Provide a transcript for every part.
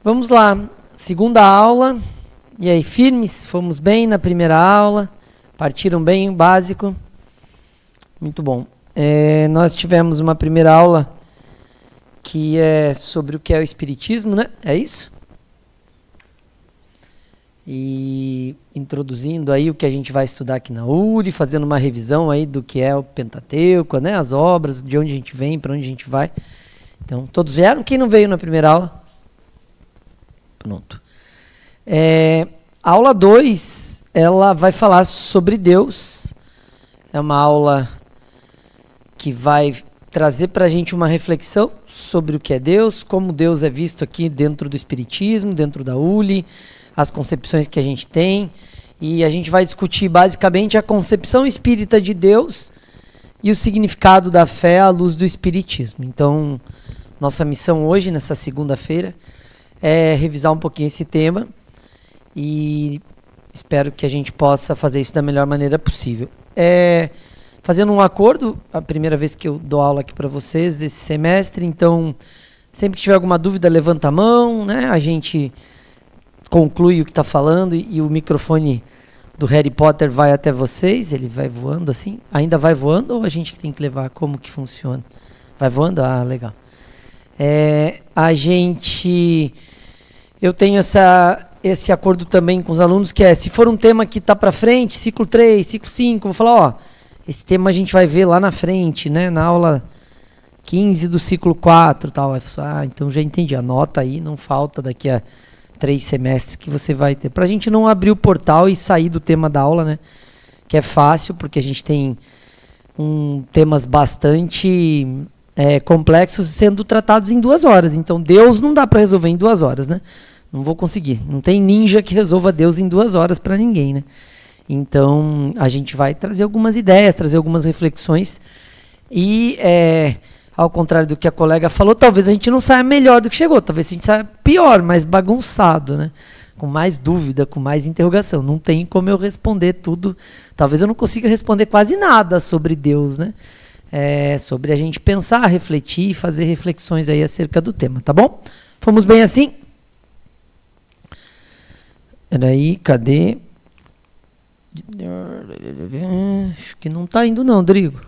Vamos lá, segunda aula. E aí, firmes? Fomos bem na primeira aula? Partiram bem o básico? Muito bom. Nós tivemos uma primeira aula que é sobre o que é o Espiritismo, né? É isso? E introduzindo aí o que a gente vai estudar aqui na URI, fazendo uma revisão aí do que é o Pentateuco, né? As obras, de onde a gente vem, para onde a gente vai. Então, todos vieram? Quem não veio na primeira aula? Pronto. A aula 2, ela vai falar sobre Deus. É uma aula que vai trazer para a gente uma reflexão sobre o que é Deus, como Deus é visto aqui dentro do Espiritismo, dentro da ULI, as concepções que a gente tem. E a gente vai discutir basicamente a concepção espírita de Deus e o significado da fé à luz do Espiritismo. Então, nossa missão hoje, nessa segunda-feira, é revisar um pouquinho esse tema e espero que a gente possa fazer isso da melhor maneira possível. Fazendo um acordo, a primeira vez que eu dou aula aqui para vocês desse semestre, então sempre que tiver alguma dúvida, levanta a mão, né? A gente conclui o que está falando e o microfone do Harry Potter vai até vocês, ele vai voando assim? Ainda vai voando ou a gente tem que levar? Como que funciona? Vai voando? Ah, legal. Eu tenho esse acordo também com os alunos, que se for um tema que está para frente, ciclo 3, ciclo 5, vou falar, esse tema a gente vai ver lá na frente, né, na aula 15 do ciclo 4, tal. Então já entendi, anota aí, não falta daqui a 3 semestres que você vai ter. Para a gente não abrir o portal e sair do tema da aula, né, que é fácil, porque a gente tem temas bastante complexos sendo tratados em 2 horas. Então Deus não dá para resolver em 2 horas, né? Não vou conseguir. Não tem ninja que resolva Deus em 2 horas para ninguém, né? Então a gente vai trazer algumas ideias, trazer algumas reflexões e ao contrário do que a colega falou, talvez a gente não saia melhor do que chegou, talvez a gente saia pior, mais bagunçado, né? Com mais dúvida, com mais interrogação. Não tem como eu responder tudo. Talvez eu não consiga responder quase nada sobre Deus, né? Sobre a gente pensar, refletir e fazer reflexões aí acerca do tema, tá bom? Fomos bem assim? Peraí, cadê? Acho que não tá indo não, Drigo.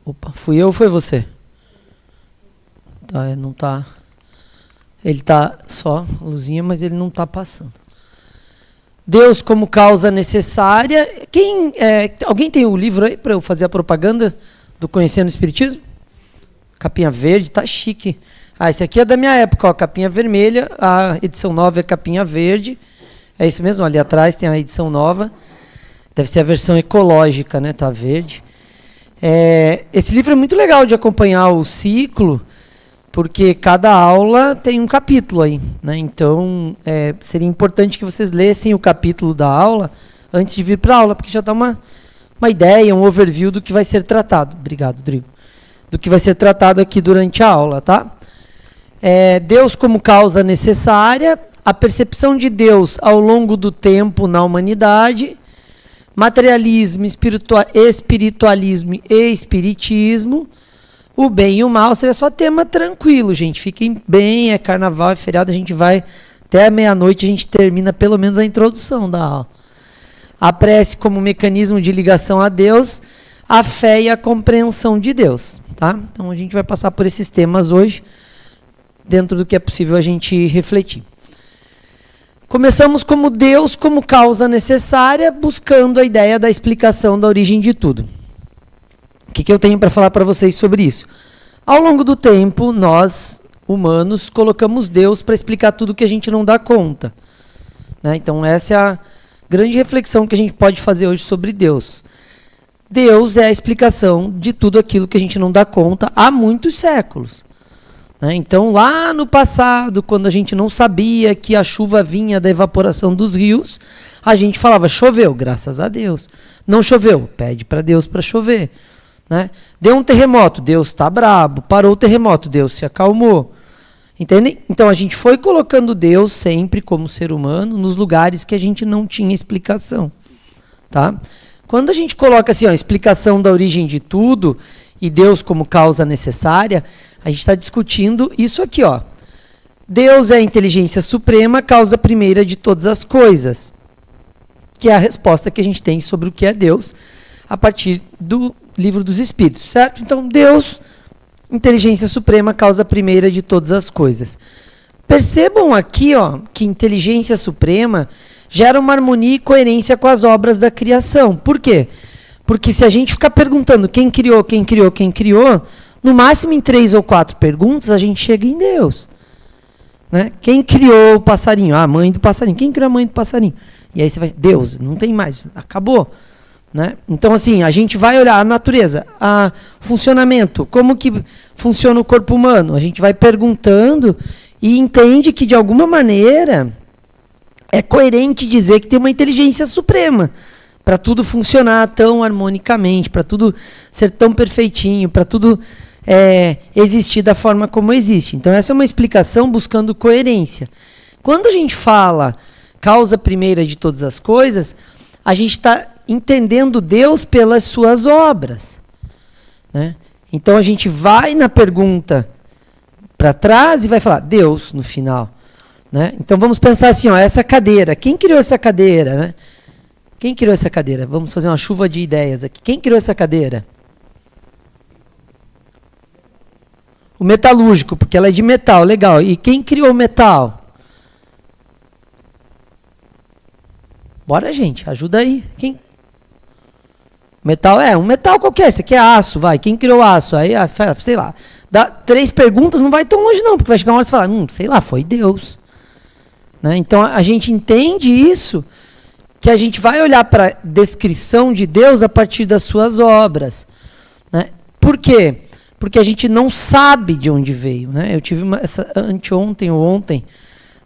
Opa, fui eu ou foi você? Tá, não tá. Ele tá só luzinha, mas ele não tá passando. Deus como causa necessária. Alguém tem o livro aí para eu fazer a propaganda do Conhecendo o Espiritismo? Capinha verde, tá chique. Esse aqui é da minha época, capinha vermelha, a edição nova é capinha verde. É isso mesmo, ali atrás tem a edição nova. Deve ser a versão ecológica, né? Tá verde. Esse livro é muito legal de acompanhar o ciclo, porque cada aula tem um capítulo aí, né? Então, seria importante que vocês lessem o capítulo da aula antes de vir para a aula, porque já dá uma ideia, um overview do que vai ser tratado. Obrigado, Drigo. Do que vai ser tratado aqui durante a aula, tá? Deus como causa necessária, a percepção de Deus ao longo do tempo na humanidade, materialismo, espiritualismo e espiritismo, o bem e o mal. Seria só tema tranquilo, gente. Fiquem bem, é carnaval, é feriado, a gente vai até a meia-noite, a gente termina pelo menos a introdução da aula. A prece como mecanismo de ligação a Deus, a fé e a compreensão de Deus, tá? Então a gente vai passar por esses temas hoje, dentro do que é possível a gente refletir. Começamos como Deus como causa necessária, buscando a ideia da explicação da origem de tudo. O que eu tenho para falar para vocês sobre isso? Ao longo do tempo, nós, humanos, colocamos Deus para explicar tudo que a gente não dá conta, né? Então essa é a grande reflexão que a gente pode fazer hoje sobre Deus. Deus é a explicação de tudo aquilo que a gente não dá conta há muitos séculos. Então, lá no passado, quando a gente não sabia que a chuva vinha da evaporação dos rios, a gente falava, choveu, graças a Deus. Não choveu, pede para Deus para chover, né? Deu um terremoto, Deus está brabo. Parou o terremoto, Deus se acalmou. Entende? Então, a gente foi colocando Deus sempre, como ser humano, nos lugares que a gente não tinha explicação, tá? Quando a gente coloca assim, a explicação da origem de tudo e Deus como causa necessária, a gente está discutindo isso aqui, Deus é a inteligência suprema, causa primeira de todas as coisas. Que é a resposta que a gente tem sobre o que é Deus a partir do Livro dos Espíritos, certo? Então, Deus, inteligência suprema, causa primeira de todas as coisas. Percebam aqui, ó, que inteligência suprema gera uma harmonia e coerência com as obras da criação. Por quê? Porque se a gente ficar perguntando quem criou, no máximo em 3 ou 4 perguntas a gente chega em Deus. Né? Quem criou o passarinho? A mãe do passarinho. Quem criou a mãe do passarinho? E aí você vai, Deus, não tem mais, acabou. Né? Então, assim, a gente vai olhar a natureza, o funcionamento, como que funciona o corpo humano. A gente vai perguntando e entende que, de alguma maneira, é coerente dizer que tem uma inteligência suprema para tudo funcionar tão harmonicamente, para tudo ser tão perfeitinho, para tudo existir da forma como existe. Então, essa é uma explicação buscando coerência. Quando a gente fala causa primeira de todas as coisas, a gente está entendendo Deus pelas suas obras. Né? Então, a gente vai na pergunta para trás e vai falar Deus no final. Né? Então, vamos pensar assim, ó, essa cadeira. Quem criou essa cadeira? Né? Quem criou essa cadeira? Vamos fazer uma chuva de ideias aqui. Quem criou essa cadeira? O metalúrgico, porque ela é de metal, legal. E quem criou o metal? Bora, gente, ajuda aí. Quem? Metal um metal qualquer, esse aqui é aço, vai. Quem criou aço? Aí, sei lá. Dá 3 perguntas, não vai tão longe não, porque vai chegar uma hora e falar, sei lá, foi Deus. Né? Então, a gente entende isso, que a gente vai olhar para a descrição de Deus a partir das suas obras. Né? Por quê? Porque a gente não sabe de onde veio. Né? Eu tive anteontem ou ontem,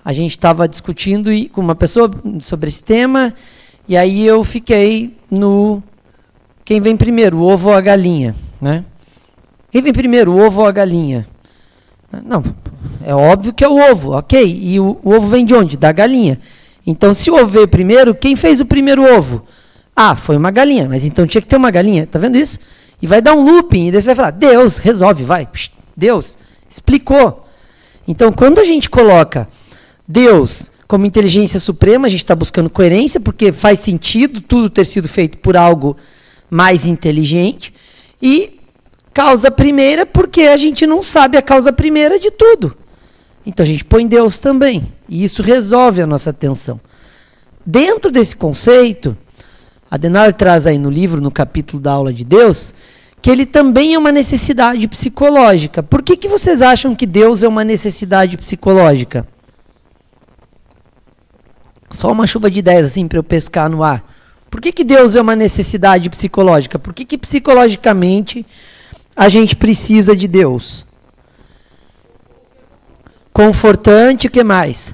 a gente estava discutindo com uma pessoa sobre esse tema, e aí eu fiquei no quem vem primeiro, o ovo ou a galinha. Né? Quem vem primeiro, o ovo ou a galinha? Não, é óbvio que é o ovo, ok. E o ovo vem de onde? Da galinha. Então, se o ovo veio primeiro, quem fez o primeiro ovo? Foi uma galinha, mas então tinha que ter uma galinha, tá vendo isso? E vai dar um looping, e daí você vai falar, Deus, resolve, vai. Deus, explicou. Então, quando a gente coloca Deus como inteligência suprema, a gente está buscando coerência, porque faz sentido tudo ter sido feito por algo mais inteligente, e causa primeira, porque a gente não sabe a causa primeira de tudo. Então a gente põe Deus também, e isso resolve a nossa tensão. Dentro desse conceito, Adenauer traz aí no livro, no capítulo da aula de Deus, que ele também é uma necessidade psicológica. Por que vocês acham que Deus é uma necessidade psicológica? Só uma chuva de ideias assim para eu pescar no ar. Por que Deus é uma necessidade psicológica? Por que psicologicamente a gente precisa de Deus? Confortante, o que mais?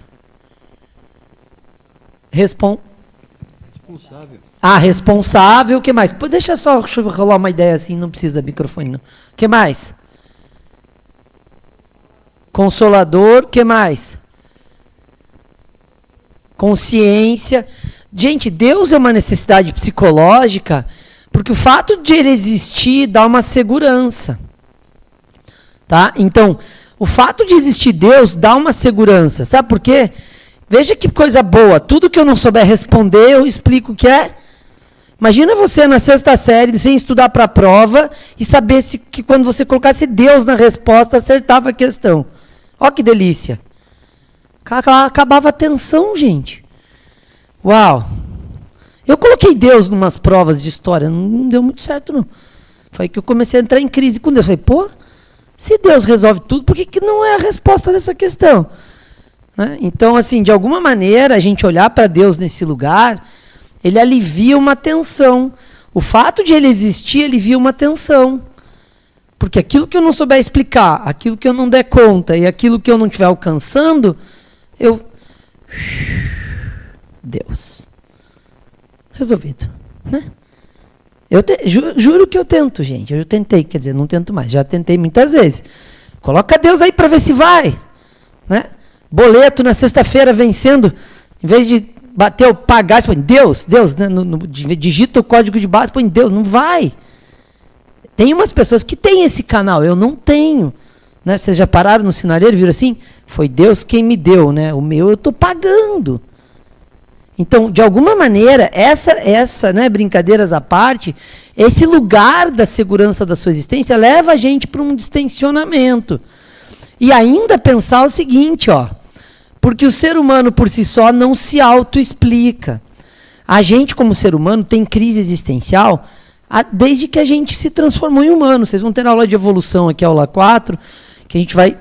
Responsável. Responsável, o que mais? Deixa só rolar uma ideia assim, não precisa microfone não. O que mais? Consolador, o que mais? Consciência. Gente, Deus é uma necessidade psicológica porque o fato de ele existir dá uma segurança. Tá? Então, o fato de existir Deus dá uma segurança. Sabe por quê? Veja que coisa boa. Tudo que eu não souber responder, eu explico o que é. Imagina você na 6ª série, sem estudar para a prova, e saber que quando você colocasse Deus na resposta, acertava a questão. Olha que delícia. Acabava a tensão, gente. Uau. Eu coloquei Deus em umas provas de história, não deu muito certo, não. Foi que eu comecei a entrar em crise com Deus. Falei, se Deus resolve tudo, por que não é a resposta dessa questão? Né? Então, assim, de alguma maneira, a gente olhar para Deus nesse lugar, ele alivia uma tensão. O fato de ele existir alivia uma tensão. Porque aquilo que eu não souber explicar, aquilo que eu não der conta e aquilo que eu não estiver alcançando, Deus. Resolvido. Né? Juro que eu tento, gente. Eu tentei, quer dizer, não tento mais. Já tentei muitas vezes. Coloca Deus aí para ver se vai. Né? Boleto na sexta-feira vencendo, em vez de bater o pagar, você põe Deus, né? Digita o código de base, põe Deus. Não vai. Tem umas pessoas que têm esse canal, eu não tenho. Né? Vocês já pararam no sinaleiro e viram assim? Foi Deus quem me deu, né? O meu eu estou pagando. Então, de alguma maneira, essa, né, brincadeiras à parte, esse lugar da segurança da sua existência leva a gente para um distensionamento. E ainda pensar o seguinte, ó, porque o ser humano por si só não se autoexplica. A gente, como ser humano, tem crise existencial desde que a gente se transformou em humano. Vocês vão ter aula de evolução aqui, aula 4, que a gente vai...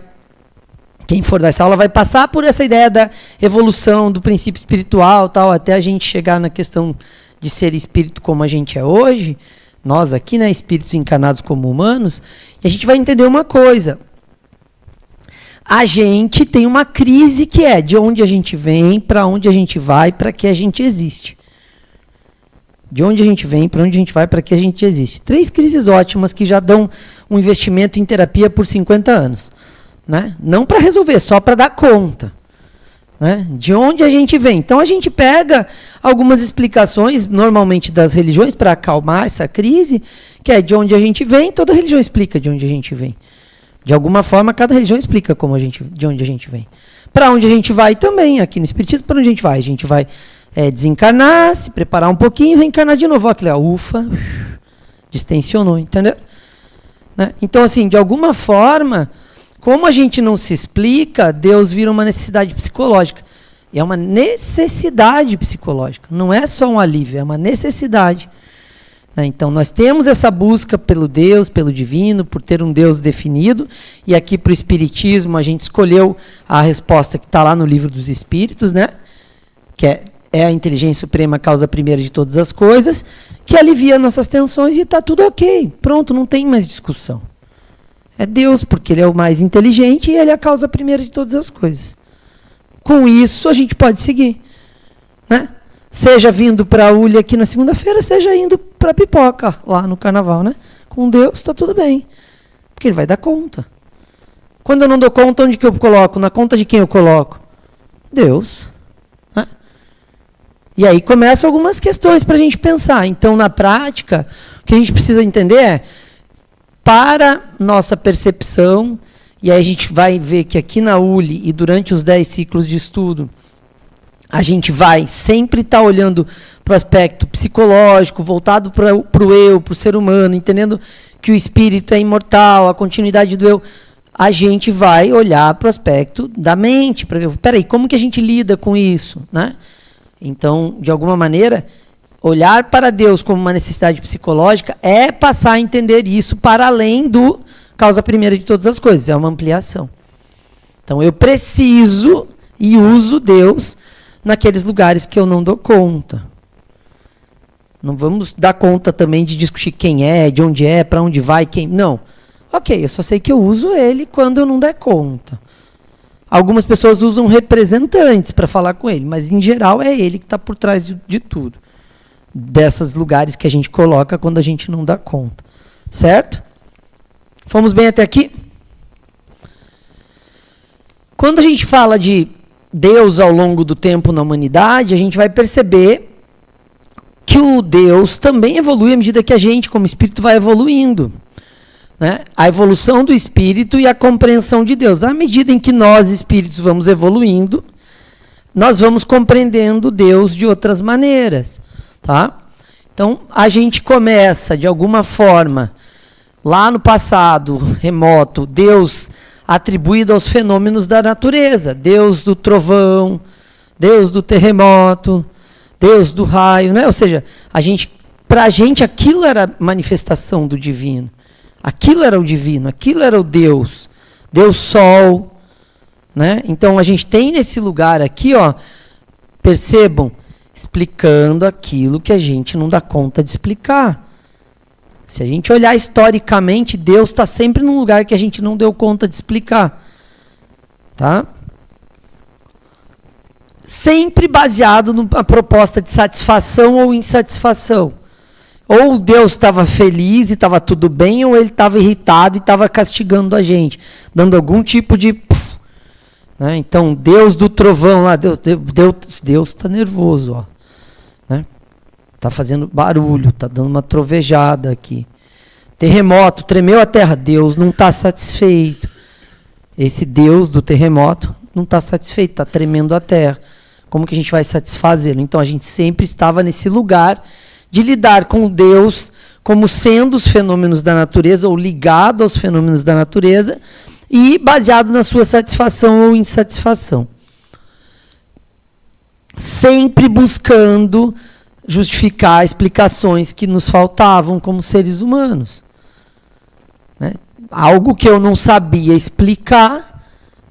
Quem for dessa aula vai passar por essa ideia da evolução, do princípio espiritual, tal, até a gente chegar na questão de ser espírito como a gente é hoje, nós aqui, né, espíritos encarnados como humanos, e a gente vai entender uma coisa. A gente tem uma crise que é de onde a gente vem, para onde a gente vai, para que a gente existe. De onde a gente vem, para onde a gente vai, para que a gente existe. 3 crises ótimas que já dão um investimento em terapia por 50 anos. Né? Não para resolver, só para dar conta. Né? De onde a gente vem. Então a gente pega algumas explicações, normalmente das religiões, para acalmar essa crise, que é de onde a gente vem, toda religião explica de onde a gente vem. De alguma forma, cada religião explica de onde a gente vem. Para onde a gente vai também, aqui no Espiritismo, para onde a gente vai? A gente vai desencarnar, se preparar um pouquinho, reencarnar de novo. Aquilo é ufa, distensionou, entendeu? Né? Então, assim, de alguma forma... Como a gente não se explica, Deus vira uma necessidade psicológica. E é uma necessidade psicológica. Não é só um alívio, é uma necessidade. Então, nós temos essa busca pelo Deus, pelo divino, por ter um Deus definido. E aqui para o Espiritismo, a gente escolheu a resposta que está lá no Livro dos Espíritos, né? Que é a inteligência suprema, causa primeira de todas as coisas, que alivia nossas tensões e está tudo ok. Pronto, não tem mais discussão. É Deus, porque Ele é o mais inteligente e Ele é a causa primeira de todas as coisas. Com isso, a gente pode seguir. Né? Seja vindo para a Ulha aqui na segunda-feira, seja indo para a Pipoca, lá no Carnaval. Né? Com Deus, está tudo bem. Porque Ele vai dar conta. Quando eu não dou conta, onde que eu coloco? Na conta de quem eu coloco? Deus. Né? E aí começam algumas questões para a gente pensar. Então, na prática, o que a gente precisa entender é, para nossa percepção, e aí a gente vai ver que aqui na ULI e durante os 10 ciclos de estudo, a gente vai sempre estar olhando para o aspecto psicológico, voltado para o eu, para o ser humano, entendendo que o espírito é imortal, a continuidade do eu. A gente vai olhar para o aspecto da mente, para ver, peraí, como que a gente lida com isso? Né? Então, de alguma maneira... Olhar para Deus como uma necessidade psicológica é passar a entender isso para além do causa primeira de todas as coisas. É uma ampliação. Então, eu preciso e uso Deus naqueles lugares que eu não dou conta. Não vamos dar conta também de discutir quem é, de onde é, para onde vai, quem... Não. Ok, eu só sei que eu uso ele quando eu não der conta. Algumas pessoas usam representantes para falar com ele, mas, em geral, é ele que está por trás de tudo. Desses lugares que a gente coloca quando a gente não dá conta. Certo? Fomos bem até aqui? Quando a gente fala de Deus ao longo do tempo na humanidade, a gente vai perceber que o Deus também evolui à medida que a gente, como espírito, vai evoluindo. Né? A evolução do espírito e a compreensão de Deus. À medida em que nós, espíritos, vamos evoluindo, nós vamos compreendendo Deus de outras maneiras. Tá? Então, a gente começa, de alguma forma, lá no passado remoto, Deus atribuído aos fenômenos da natureza. Deus do trovão, Deus do terremoto, Deus do raio. Né? Ou seja, para a gente aquilo era manifestação do divino. Aquilo era o divino, aquilo era o Deus. Deus Sol. Né? Então, a gente tem nesse lugar aqui, ó, percebam, explicando aquilo que a gente não dá conta de explicar. Se a gente olhar historicamente, Deus está sempre num lugar que a gente não deu conta de explicar. Tá? Sempre baseado numa proposta de satisfação ou insatisfação. Ou Deus estava feliz e estava tudo bem, ou ele estava irritado e estava castigando a gente, dando algum tipo de... Né? Então, Deus do trovão lá, Deus está nervoso, ó. Né? Está fazendo barulho, está dando uma trovejada aqui. Terremoto, tremeu a terra, Deus não está satisfeito. Esse Deus do terremoto não está satisfeito, está tremendo a terra. Como que a gente vai satisfazê-lo? Então a gente sempre estava nesse lugar de lidar com Deus como sendo os fenômenos da natureza ou ligado aos fenômenos da natureza e baseado na sua satisfação ou insatisfação. Sempre buscando justificar explicações que nos faltavam como seres humanos. Né? Algo que eu não sabia explicar,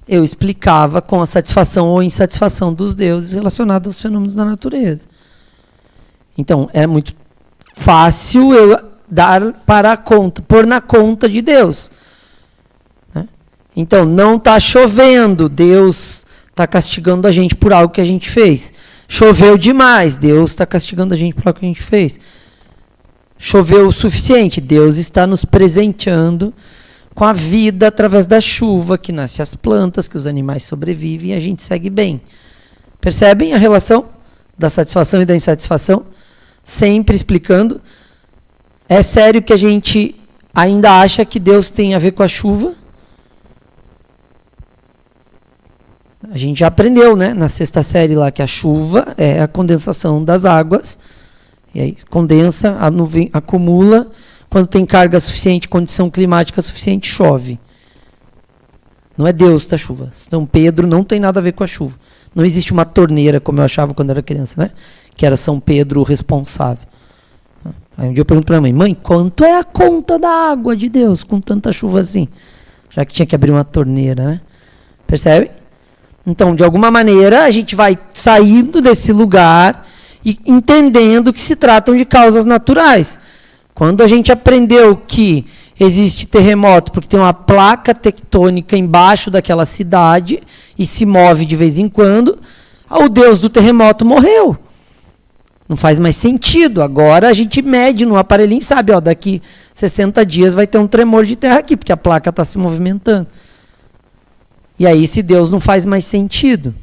eu explicava com a satisfação ou insatisfação dos deuses relacionados aos fenômenos da natureza. Então, é muito fácil eu dar para a conta, pôr na conta de Deus. Né? Então, não está chovendo, Deus está castigando a gente por algo que a gente fez. Choveu demais, Deus está castigando a gente por algo que a gente fez. Choveu o suficiente, Deus está nos presenteando com a vida através da chuva, que nasce as plantas, que os animais sobrevivem e a gente segue bem. Percebem a relação da satisfação e da insatisfação? Sempre explicando. É sério que a gente ainda acha que Deus tem a ver com a chuva? A gente já aprendeu, né, na sexta série lá, que a chuva é a condensação das águas. E aí condensa, a nuvem acumula. Quando tem carga suficiente, condição climática suficiente, chove. Não é Deus da chuva. São Pedro não tem nada a ver com a chuva. Não existe uma torneira, como eu achava quando era criança, né? Que era São Pedro o responsável. Aí um dia eu pergunto para a mãe, quanto é a conta da água de Deus com tanta chuva assim? Já que tinha que abrir uma torneira, né? Percebe? Então, de alguma maneira, a gente vai saindo desse lugar e entendendo que se tratam de causas naturais. Quando a gente aprendeu que existe terremoto porque tem uma placa tectônica embaixo daquela cidade e se move de vez em quando, o Deus do terremoto morreu. Não faz mais sentido. Agora a gente mede no aparelhinho e sabe, ó, daqui 60 dias vai ter um tremor de terra aqui, porque a placa está se movimentando. E aí esse Deus não faz mais sentido.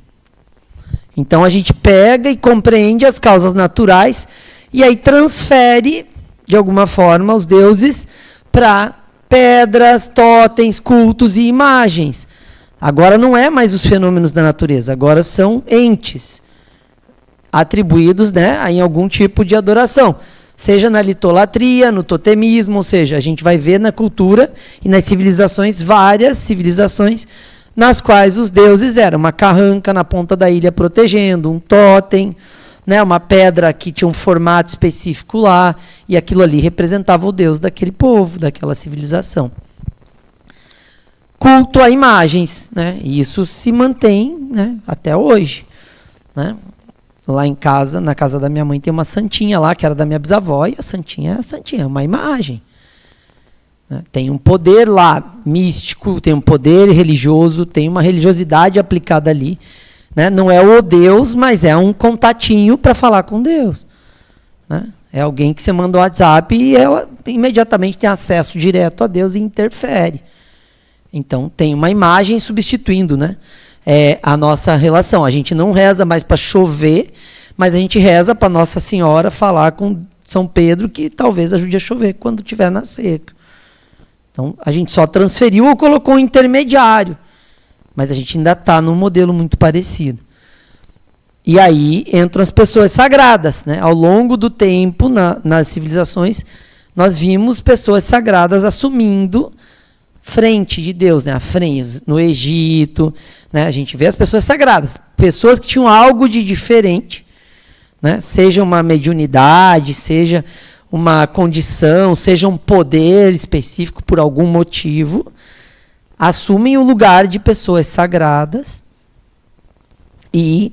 Então a gente pega e compreende as causas naturais e aí transfere, de alguma forma, os deuses para pedras, totens, cultos e imagens. Agora não é mais os fenômenos da natureza, agora são entes atribuídos, né, em algum tipo de adoração. Seja na litolatria, no totemismo, ou seja, a gente vai ver na cultura e nas civilizações, várias civilizações, nas quais os deuses eram uma carranca na ponta da ilha protegendo, um totem, né, uma pedra que tinha um formato específico lá, e aquilo ali representava o Deus daquele povo, daquela civilização. Culto a imagens, né, e isso se mantém, né, até hoje. Né. Lá em casa, na casa da minha mãe, tem uma santinha lá, que era da minha bisavó, e a santinha é uma imagem. Tem um poder lá místico, tem um poder religioso, tem uma religiosidade aplicada ali. Né? Não é o Deus, mas é um contatinho para falar com Deus. Né? É alguém que você manda um WhatsApp e ela imediatamente tem acesso direto a Deus e interfere. Então, tem uma imagem substituindo, né, a nossa relação. A gente não reza mais para chover, mas a gente reza para Nossa Senhora falar com São Pedro que talvez ajude a chover quando estiver na seca. Então, a gente só transferiu ou colocou um intermediário, mas a gente ainda está num modelo muito parecido. E aí entram as pessoas sagradas. Né? Ao longo do tempo, nas civilizações, nós vimos pessoas sagradas assumindo frente de Deus, né? A frente, no Egito, né? A gente vê as pessoas sagradas, pessoas que tinham algo de diferente, né? Seja uma mediunidade, seja uma condição, seja um poder específico por algum motivo, assumem o lugar de pessoas sagradas e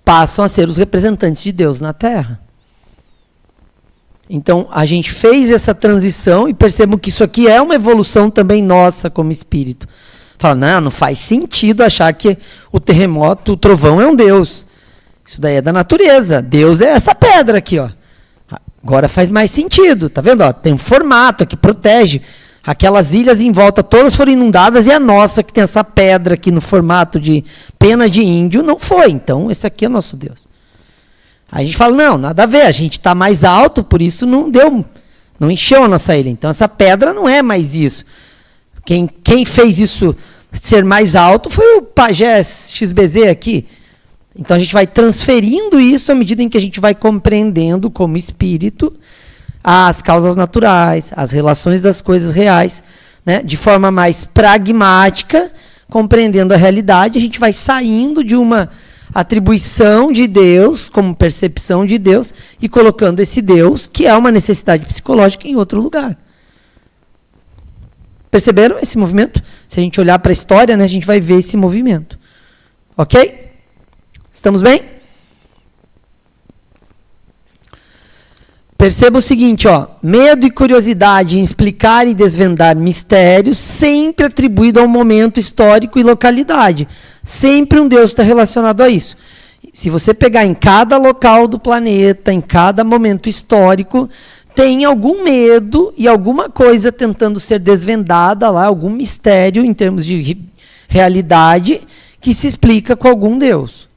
passam a ser os representantes de Deus na Terra. Então, a gente fez essa transição e percebam que isso aqui é uma evolução também nossa como espírito. Fala, não faz sentido achar que o terremoto, o trovão é um Deus. Isso daí é da natureza. Deus é essa pedra aqui, ó. Agora faz mais sentido, tá vendo? Ó, tem um formato que protege. Aquelas ilhas em volta todas foram inundadas e a nossa, que tem essa pedra aqui no formato de pena de índio, não foi. Então, esse aqui é nosso Deus. Aí a gente fala, não, nada a ver, a gente está mais alto, por isso não encheu a nossa ilha. Então, essa pedra não é mais isso. Quem fez isso ser mais alto foi o pajé XBZ aqui. Então a gente vai transferindo isso à medida em que a gente vai compreendendo como espírito as causas naturais, as relações das coisas reais, né? De forma mais pragmática, compreendendo a realidade, a gente vai saindo de uma atribuição de Deus, como percepção de Deus, e colocando esse Deus, que é uma necessidade psicológica, em outro lugar. Perceberam esse movimento? Se a gente olhar para a história, né, a gente vai ver esse movimento. Ok? Estamos bem? Perceba o seguinte, ó, medo e curiosidade em explicar e desvendar mistérios, sempre atribuído ao momento histórico e localidade. Sempre um Deus está relacionado a isso. Se você pegar em cada local do planeta, em cada momento histórico, tem algum medo e alguma coisa tentando ser desvendada lá, algum mistério em termos de realidade que se explica com algum Deus.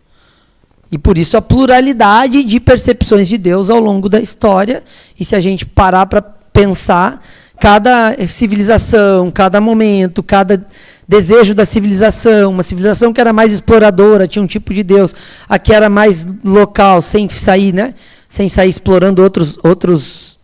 E por isso a pluralidade de percepções de Deus ao longo da história. E se a gente parar para pensar, cada civilização, cada momento, cada desejo da civilização, uma civilização que era mais exploradora, tinha um tipo de Deus, a que era mais local, sem sair, né? Sem sair explorando outras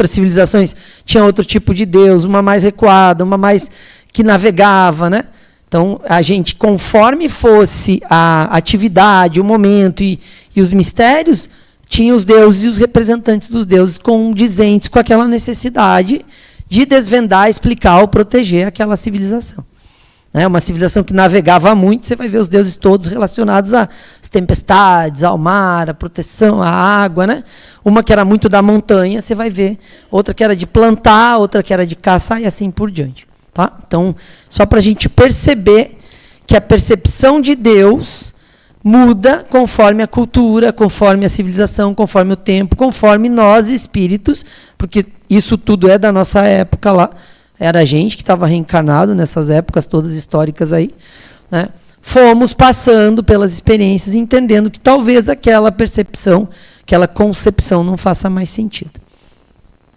civilizações, tinha outro tipo de Deus, uma mais recuada, uma mais que navegava, né? Então, a gente, conforme fosse a atividade, o momento e os mistérios, tinha os deuses e os representantes dos deuses condizentes com aquela necessidade de desvendar, explicar ou proteger aquela civilização. Uma civilização que navegava muito, você vai ver os deuses todos relacionados às tempestades, ao mar, à proteção, à água. Né? Uma que era muito da montanha, você vai ver. Outra que era de plantar, outra que era de caçar e assim por diante. Tá? Então, só para a gente perceber que a percepção de Deus muda conforme a cultura, conforme a civilização, conforme o tempo, conforme nós espíritos, porque isso tudo é da nossa época lá, era a gente que estava reencarnado nessas épocas todas históricas aí, né? Fomos passando pelas experiências, entendendo que talvez aquela percepção, aquela concepção não faça mais sentido.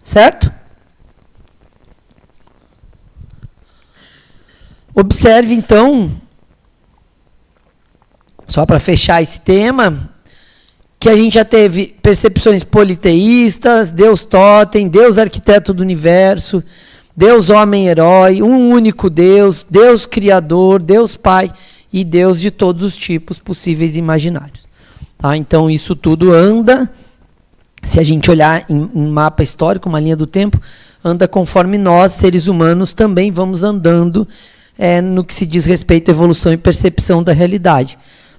Certo? Observe, então, só para fechar esse tema, que a gente já teve percepções politeístas, Deus totem, Deus arquiteto do universo, Deus homem-herói, um único Deus, Deus criador, Deus pai e Deus de todos os tipos possíveis e imaginários. Tá? Então, isso tudo anda, se a gente olhar em um mapa histórico, uma linha do tempo, anda conforme nós, seres humanos, também vamos andando no que se diz respeito à evolução e percepção da realidade.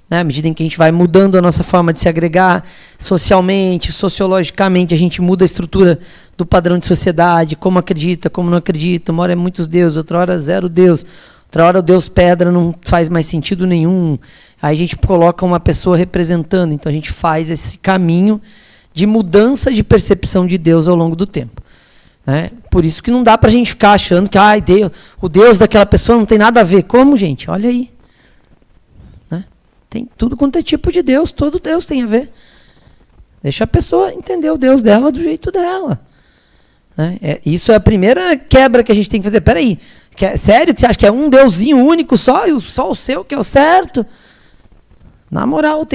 Né? À medida em que a gente vai mudando a nossa forma de se agregar socialmente, sociologicamente, a gente muda a estrutura do padrão de sociedade, como acredita, como não acredita. Uma hora é muitos deuses, outra hora zero Deus, outra hora o Deus pedra não faz mais sentido nenhum. Aí a gente coloca uma pessoa representando. Então a gente faz esse caminho de mudança de percepção de Deus ao longo do tempo. Por isso que não dá para a gente ficar achando que o Deus daquela pessoa não tem nada a ver. Como, gente? Olha aí. Tem tudo quanto é tipo de Deus, todo Deus tem a ver. Deixa a pessoa entender o Deus dela do jeito dela. Isso é a primeira quebra que a gente tem que fazer. Peraí, sério que você acha que é um Deusinho único só, e só o seu que é o certo? Na moral,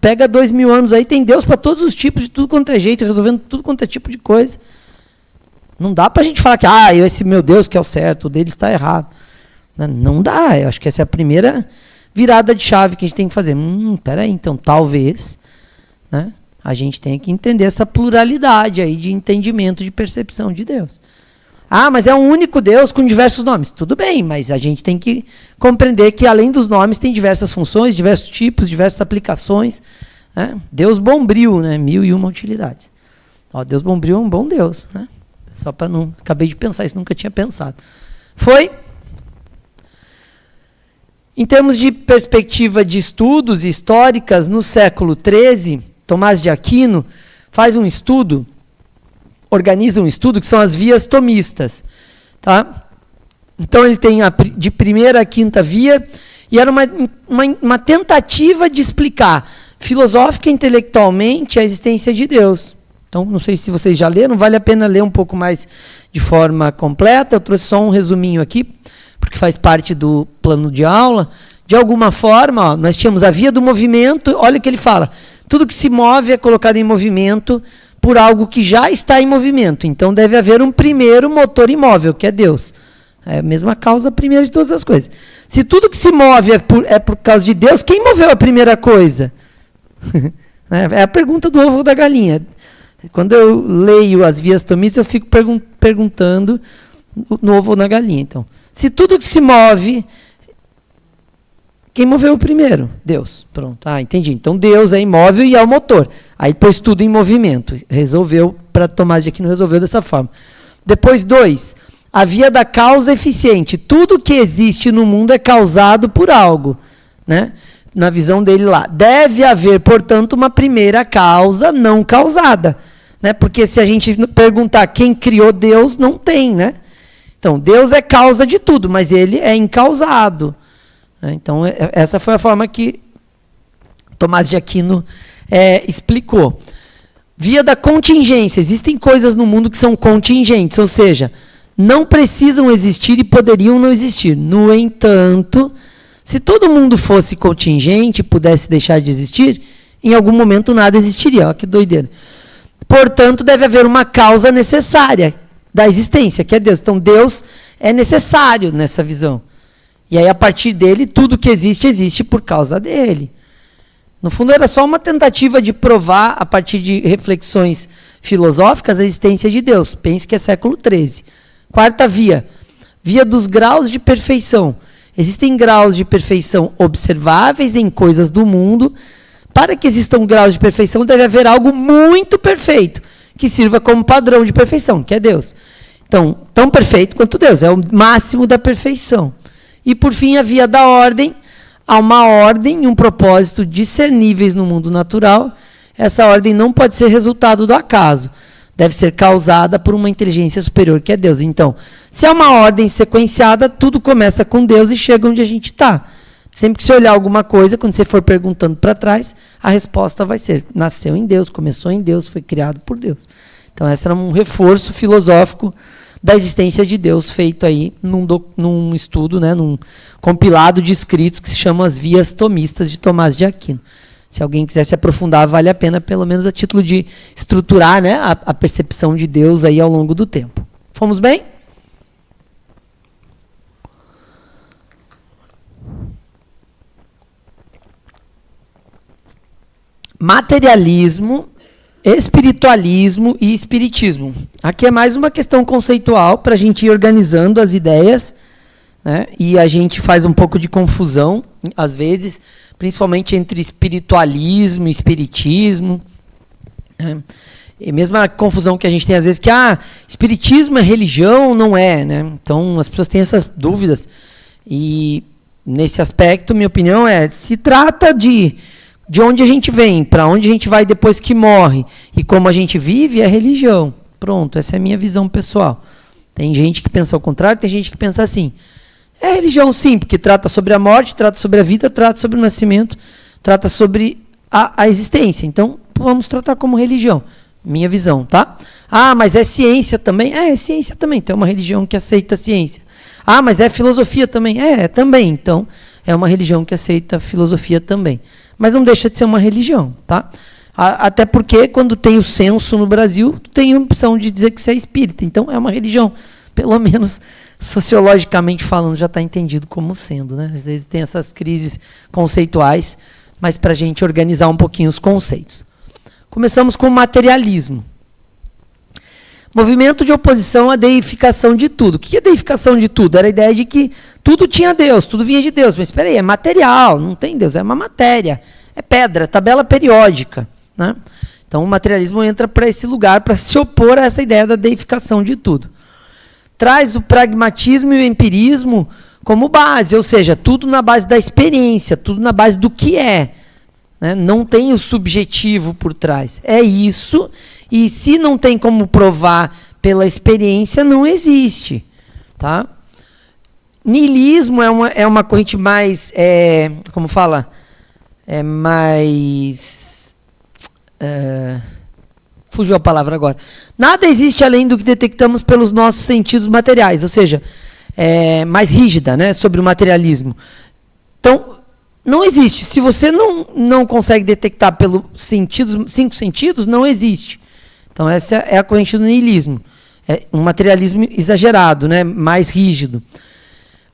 pega 2000 anos aí, tem Deus para todos os tipos, de tudo quanto é jeito, resolvendo tudo quanto é tipo de coisa. Não dá para a gente falar que esse meu Deus que é o certo, o dele está errado. Não dá, eu acho que essa é a primeira virada de chave que a gente tem que fazer. Peraí, então, talvez, né, a gente tenha que entender essa pluralidade aí de entendimento, de percepção de Deus. Mas é um único Deus com diversos nomes. Tudo bem, mas a gente tem que compreender que, além dos nomes, tem diversas funções, diversos tipos, diversas aplicações. Né? Deus Bombril, né? 1001 utilidades. Deus Bombril é um bom Deus, né? Só para não... Acabei de pensar isso, nunca tinha pensado. Em termos de perspectiva de estudos históricas, no século XIII, Tomás de Aquino faz um estudo, organiza um estudo, que são as vias tomistas. Tá? Então, ele tem de primeira a quinta via, e era uma tentativa de explicar filosófica e intelectualmente a existência de Deus. Então, não sei se vocês já leram, vale a pena ler um pouco mais de forma completa. Eu trouxe só um resuminho aqui, porque faz parte do plano de aula, de alguma forma, ó, nós tínhamos a via do movimento, olha o que ele fala, tudo que se move é colocado em movimento por algo que já está em movimento. Então deve haver um primeiro motor imóvel, que é Deus. É a mesma causa primeira de todas as coisas. Se tudo que se move é por causa de Deus, quem moveu a primeira coisa? É a pergunta do ovo ou da galinha. Quando eu leio as vias tomistas, eu fico perguntando no ovo ou na galinha. Então, se tudo que se move, quem moveu o primeiro? Deus. Pronto. Ah, entendi. Então Deus é imóvel e é o motor. Aí pôs tudo em movimento. Resolveu, para Tomás de Aquino resolveu dessa forma. Depois, 2. A via da causa eficiente. Tudo que existe no mundo é causado por algo. Né? Na visão dele lá. Deve haver, portanto, uma primeira causa não causada. Né? Porque se a gente perguntar quem criou Deus, não tem. Né? Então, Deus é causa de tudo, mas ele é incausado. Então, essa foi a forma que Tomás de Aquino explicou. Via da contingência. Existem coisas no mundo que são contingentes, ou seja, não precisam existir e poderiam não existir. No entanto, se todo mundo fosse contingente e pudesse deixar de existir, em algum momento nada existiria. Olha que doideira. Portanto, deve haver uma causa necessária da existência, que é Deus. Então, Deus é necessário nessa visão. E aí, a partir dele, tudo que existe, existe por causa dele. No fundo, era só uma tentativa de provar, a partir de reflexões filosóficas, a existência de Deus. Pense que é século XIII. Quarta via. Via dos graus de perfeição. Existem graus de perfeição observáveis em coisas do mundo. Para que existam graus de perfeição, deve haver algo muito perfeito, que sirva como padrão de perfeição, que é Deus. Então, tão perfeito quanto Deus. É o máximo da perfeição. E, por fim, a via da ordem. Há uma ordem e um propósito discerníveis no mundo natural. Essa ordem não pode ser resultado do acaso. Deve ser causada por uma inteligência superior, que é Deus. Então, se é uma ordem sequenciada, tudo começa com Deus e chega onde a gente está. Sempre que você olhar alguma coisa, quando você for perguntando para trás, a resposta vai ser: nasceu em Deus, começou em Deus, foi criado por Deus. Então, esse era um reforço filosófico da existência de Deus, feito aí num estudo, né, num compilado de escritos que se chama As Vias Tomistas de Tomás de Aquino. Se alguém quiser se aprofundar, vale a pena, pelo menos a título de estruturar, né, a percepção de Deus aí ao longo do tempo. Fomos bem? Materialismo, espiritualismo e espiritismo. Aqui é mais uma questão conceitual para a gente ir organizando as ideias, né? E a gente faz um pouco de confusão, às vezes, principalmente entre espiritualismo e espiritismo. Né? E mesmo a confusão que a gente tem às vezes que espiritismo é religião, não é, né? Então as pessoas têm essas dúvidas. E nesse aspecto, minha opinião se trata de onde a gente vem, para onde a gente vai depois que morre, e como a gente vive, é religião. Pronto, essa é a minha visão pessoal. Tem gente que pensa ao contrário, tem gente que pensa assim. É religião sim, porque trata sobre a morte, trata sobre a vida, trata sobre o nascimento, trata sobre a existência. Então, vamos tratar como religião. Minha visão, tá? Mas é ciência também? É ciência também. Tem uma religião que aceita a ciência. Mas é filosofia também? Também. Então, é uma religião que aceita a filosofia também. Mas não deixa de ser uma religião, tá? Até porque, quando tem o censo no Brasil, tem a opção de dizer que você é espírita. Então, é uma religião. Pelo menos, sociologicamente falando, já está entendido como sendo, né? Às vezes tem essas crises conceituais, mas para a gente organizar um pouquinho os conceitos. Começamos com o materialismo. Movimento de oposição à deificação de tudo. O que é deificação de tudo? Era a ideia de que tudo tinha Deus, tudo vinha de Deus. Mas espera aí, é material, não tem Deus, é uma matéria, é pedra, tabela periódica. Né? Então o materialismo entra para esse lugar, para se opor a essa ideia da deificação de tudo. Traz o pragmatismo e o empirismo como base, ou seja, tudo na base da experiência, tudo na base do que é. Né? Não tem o subjetivo por trás. É isso, e se não tem como provar pela experiência, não existe. Tá? Niilismo é uma corrente mais, como fala? Fugiu a palavra agora. Nada existe além do que detectamos pelos nossos sentidos materiais, ou seja, mais rígida, né, sobre o materialismo. Então, não existe. Se você não consegue detectar pelos cinco sentidos, não existe. Então, essa é a corrente do niilismo. É um materialismo exagerado, né, mais rígido.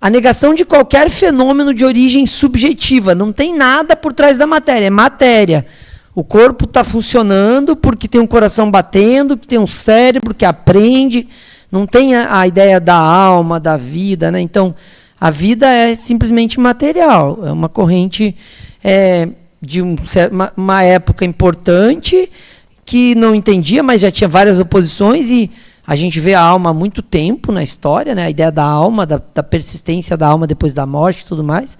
A negação de qualquer fenômeno de origem subjetiva. Não tem nada por trás da matéria, é matéria. O corpo está funcionando porque tem um coração batendo, que tem um cérebro que aprende. Não tem a ideia da alma, da vida, né? Então, a vida é simplesmente material. É uma corrente de uma época importante que não entendia, mas já tinha várias oposições, e a gente vê a alma há muito tempo na história, né? A ideia da alma, da persistência da alma depois da morte e tudo mais.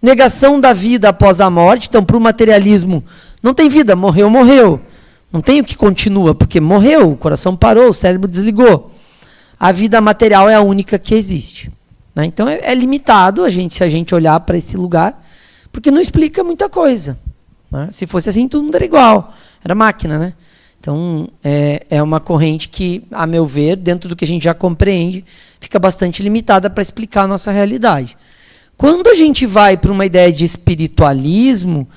Negação da vida após a morte. Então, para o materialismo, não tem vida, morreu, morreu. Não tem o que continua, porque morreu, o coração parou, o cérebro desligou. A vida material é a única que existe. Né? Então, é limitado se a gente olhar para esse lugar, porque não explica muita coisa. Né? Se fosse assim, todo mundo era igual. Era máquina, né? Então, é uma corrente que, a meu ver, dentro do que a gente já compreende, fica bastante limitada para explicar a nossa realidade. Quando a gente vai para uma ideia de espiritualismo,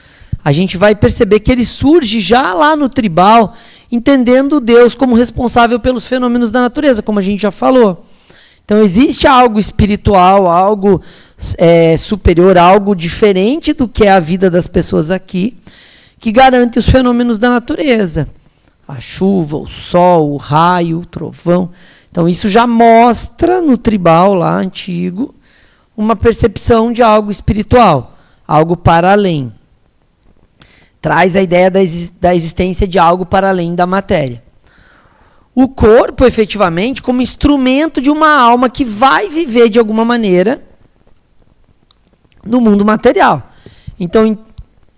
a gente vai perceber que ele surge já lá no tribal, entendendo Deus como responsável pelos fenômenos da natureza, como a gente já falou. Então, existe algo espiritual, algo superior, algo diferente do que é a vida das pessoas aqui, que garante os fenômenos da natureza. A chuva, o sol, o raio, o trovão. Então, isso já mostra no tribal lá antigo uma percepção de algo espiritual, algo para além. Traz a ideia da existência de algo para além da matéria. O corpo, efetivamente, como instrumento de uma alma que vai viver de alguma maneira no mundo material. Então,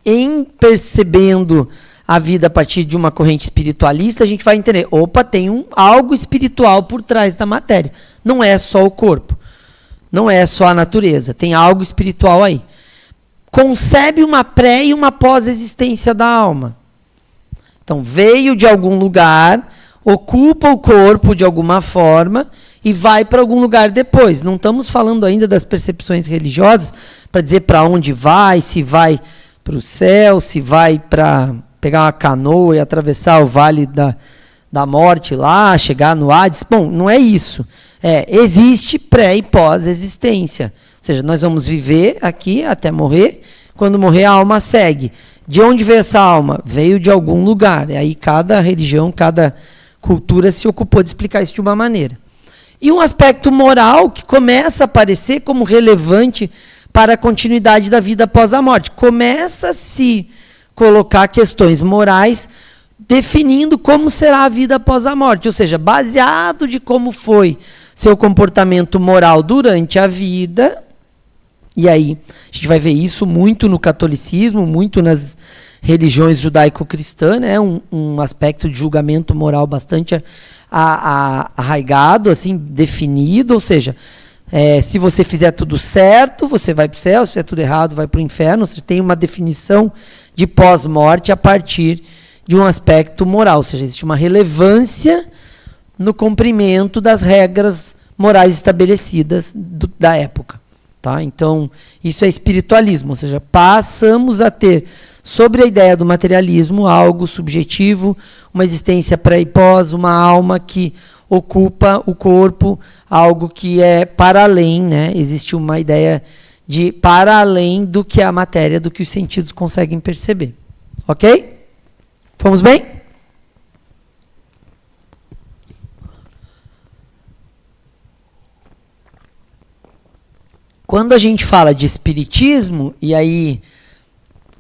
em percebendo a vida a partir de uma corrente espiritualista, a gente vai entender, opa, tem algo espiritual por trás da matéria. Não é só o corpo, não é só a natureza, tem algo espiritual aí. Concebe uma pré e uma pós-existência da alma. Então, veio de algum lugar, ocupa o corpo de alguma forma e vai para algum lugar depois. Não estamos falando ainda das percepções religiosas para dizer para onde vai, se vai para o céu, se vai para pegar uma canoa e atravessar o vale da morte lá, chegar no Hades. Bom, não é isso. Existe pré e pós-existência. Ou seja, nós vamos viver aqui até morrer. Quando morrer, a alma segue. De onde veio essa alma? Veio de algum lugar. E aí cada religião, cada cultura se ocupou de explicar isso de uma maneira. E um aspecto moral que começa a aparecer como relevante para a continuidade da vida após a morte. Começa a se colocar questões morais definindo como será a vida após a morte. Ou seja, baseado de como foi seu comportamento moral durante a vida. E aí, a gente vai ver isso muito no catolicismo, muito nas religiões judaico-cristãs, né? Um aspecto de julgamento moral bastante arraigado, assim, definido. Ou seja, se você fizer tudo certo, você vai para o céu, se fizer tudo errado, vai para o inferno. Você tem uma definição de pós-morte a partir de um aspecto moral. Ou seja, existe uma relevância no cumprimento das regras morais estabelecidas da época. Tá? Então, isso é espiritualismo. Ou seja, passamos a ter, sobre a ideia do materialismo, algo subjetivo, uma existência pré e pós, uma alma que ocupa o corpo, algo que é para além, né? Existe uma ideia de para além do que a matéria, do que os sentidos conseguem perceber. Ok? Fomos bem? Quando a gente fala de espiritismo, e aí,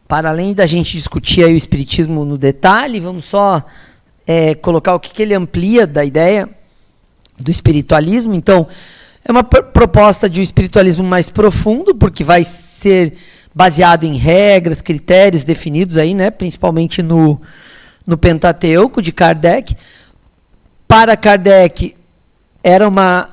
para além da gente discutir aí o espiritismo no detalhe, vamos só colocar o que ele amplia da ideia do espiritualismo. Então, é uma proposta de um espiritualismo mais profundo, porque vai ser baseado em regras, critérios definidos aí, né, principalmente no Pentateuco de Kardec. Para Kardec, era uma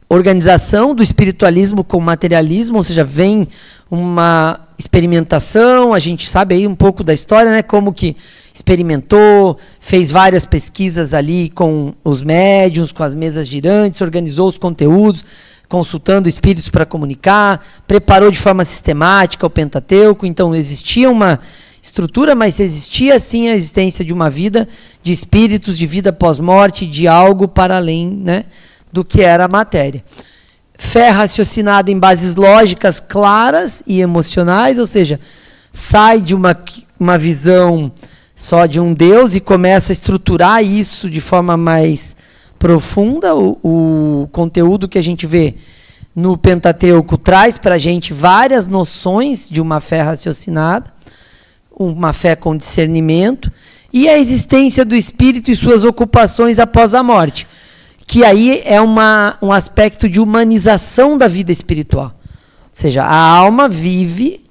organização do espiritualismo com o materialismo, ou seja, vem uma experimentação, a gente sabe aí um pouco da história, né, como que experimentou, fez várias pesquisas ali com os médiuns, com as mesas girantes, organizou os conteúdos, consultando espíritos para comunicar, preparou de forma sistemática o Pentateuco, então existia uma estrutura, mas existia sim a existência de uma vida de espíritos, de vida pós-morte, de algo para além, né, do que era a matéria. Fé raciocinada em bases lógicas claras e emocionais, ou seja, sai de uma visão só de um Deus e começa a estruturar isso de forma mais profunda. O conteúdo que a gente vê no Pentateuco traz para a gente várias noções de uma fé raciocinada, uma fé com discernimento, e a existência do espírito e suas ocupações após a morte, que aí é um aspecto de humanização da vida espiritual. Ou seja, a alma vive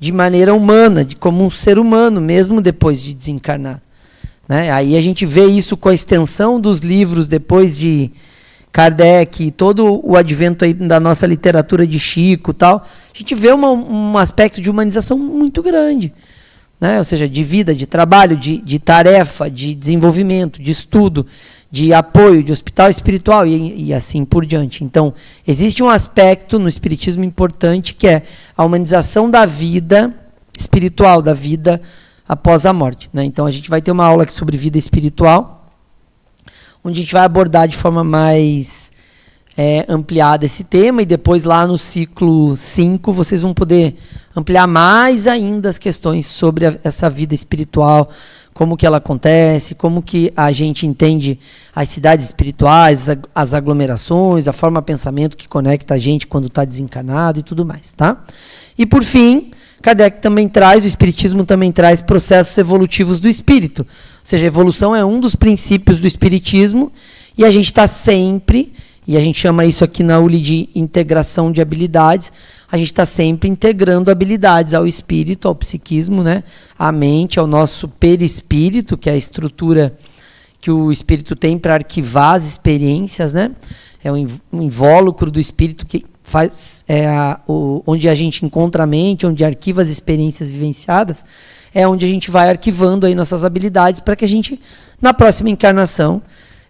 de maneira humana, como um ser humano, mesmo depois de desencarnar. Né? Aí a gente vê isso com a extensão dos livros depois de Kardec, e todo o advento aí da nossa literatura de Chico e tal. A gente vê um aspecto de humanização muito grande. Né? Ou seja, de vida, de trabalho, de tarefa, de desenvolvimento, de estudo, de apoio, de hospital espiritual e assim por diante. Então, existe um aspecto no espiritismo importante, que é a humanização da vida espiritual, da vida após a morte. Né? Então, a gente vai ter uma aula aqui sobre vida espiritual, onde a gente vai abordar de forma mais ampliada esse tema, e depois lá no ciclo 5 vocês vão poder ampliar mais ainda as questões sobre essa vida espiritual, como que ela acontece, como que a gente entende as cidades espirituais, as aglomerações, a forma de pensamento que conecta a gente quando está desencarnado e tudo mais. Tá? E por fim, Kardec também traz, o espiritismo também traz processos evolutivos do espírito. Ou seja, a evolução é um dos princípios do espiritismo, e a gente está sempre, e a gente chama isso aqui na ULI de integração de habilidades, a gente está sempre integrando habilidades ao espírito, ao psiquismo, né? À mente, ao nosso perispírito, que é a estrutura que o espírito tem para arquivar as experiências, né? É um invólucro do espírito que faz, onde a gente encontra a mente, onde arquiva as experiências vivenciadas, é onde a gente vai arquivando aí nossas habilidades para que a gente, na próxima encarnação,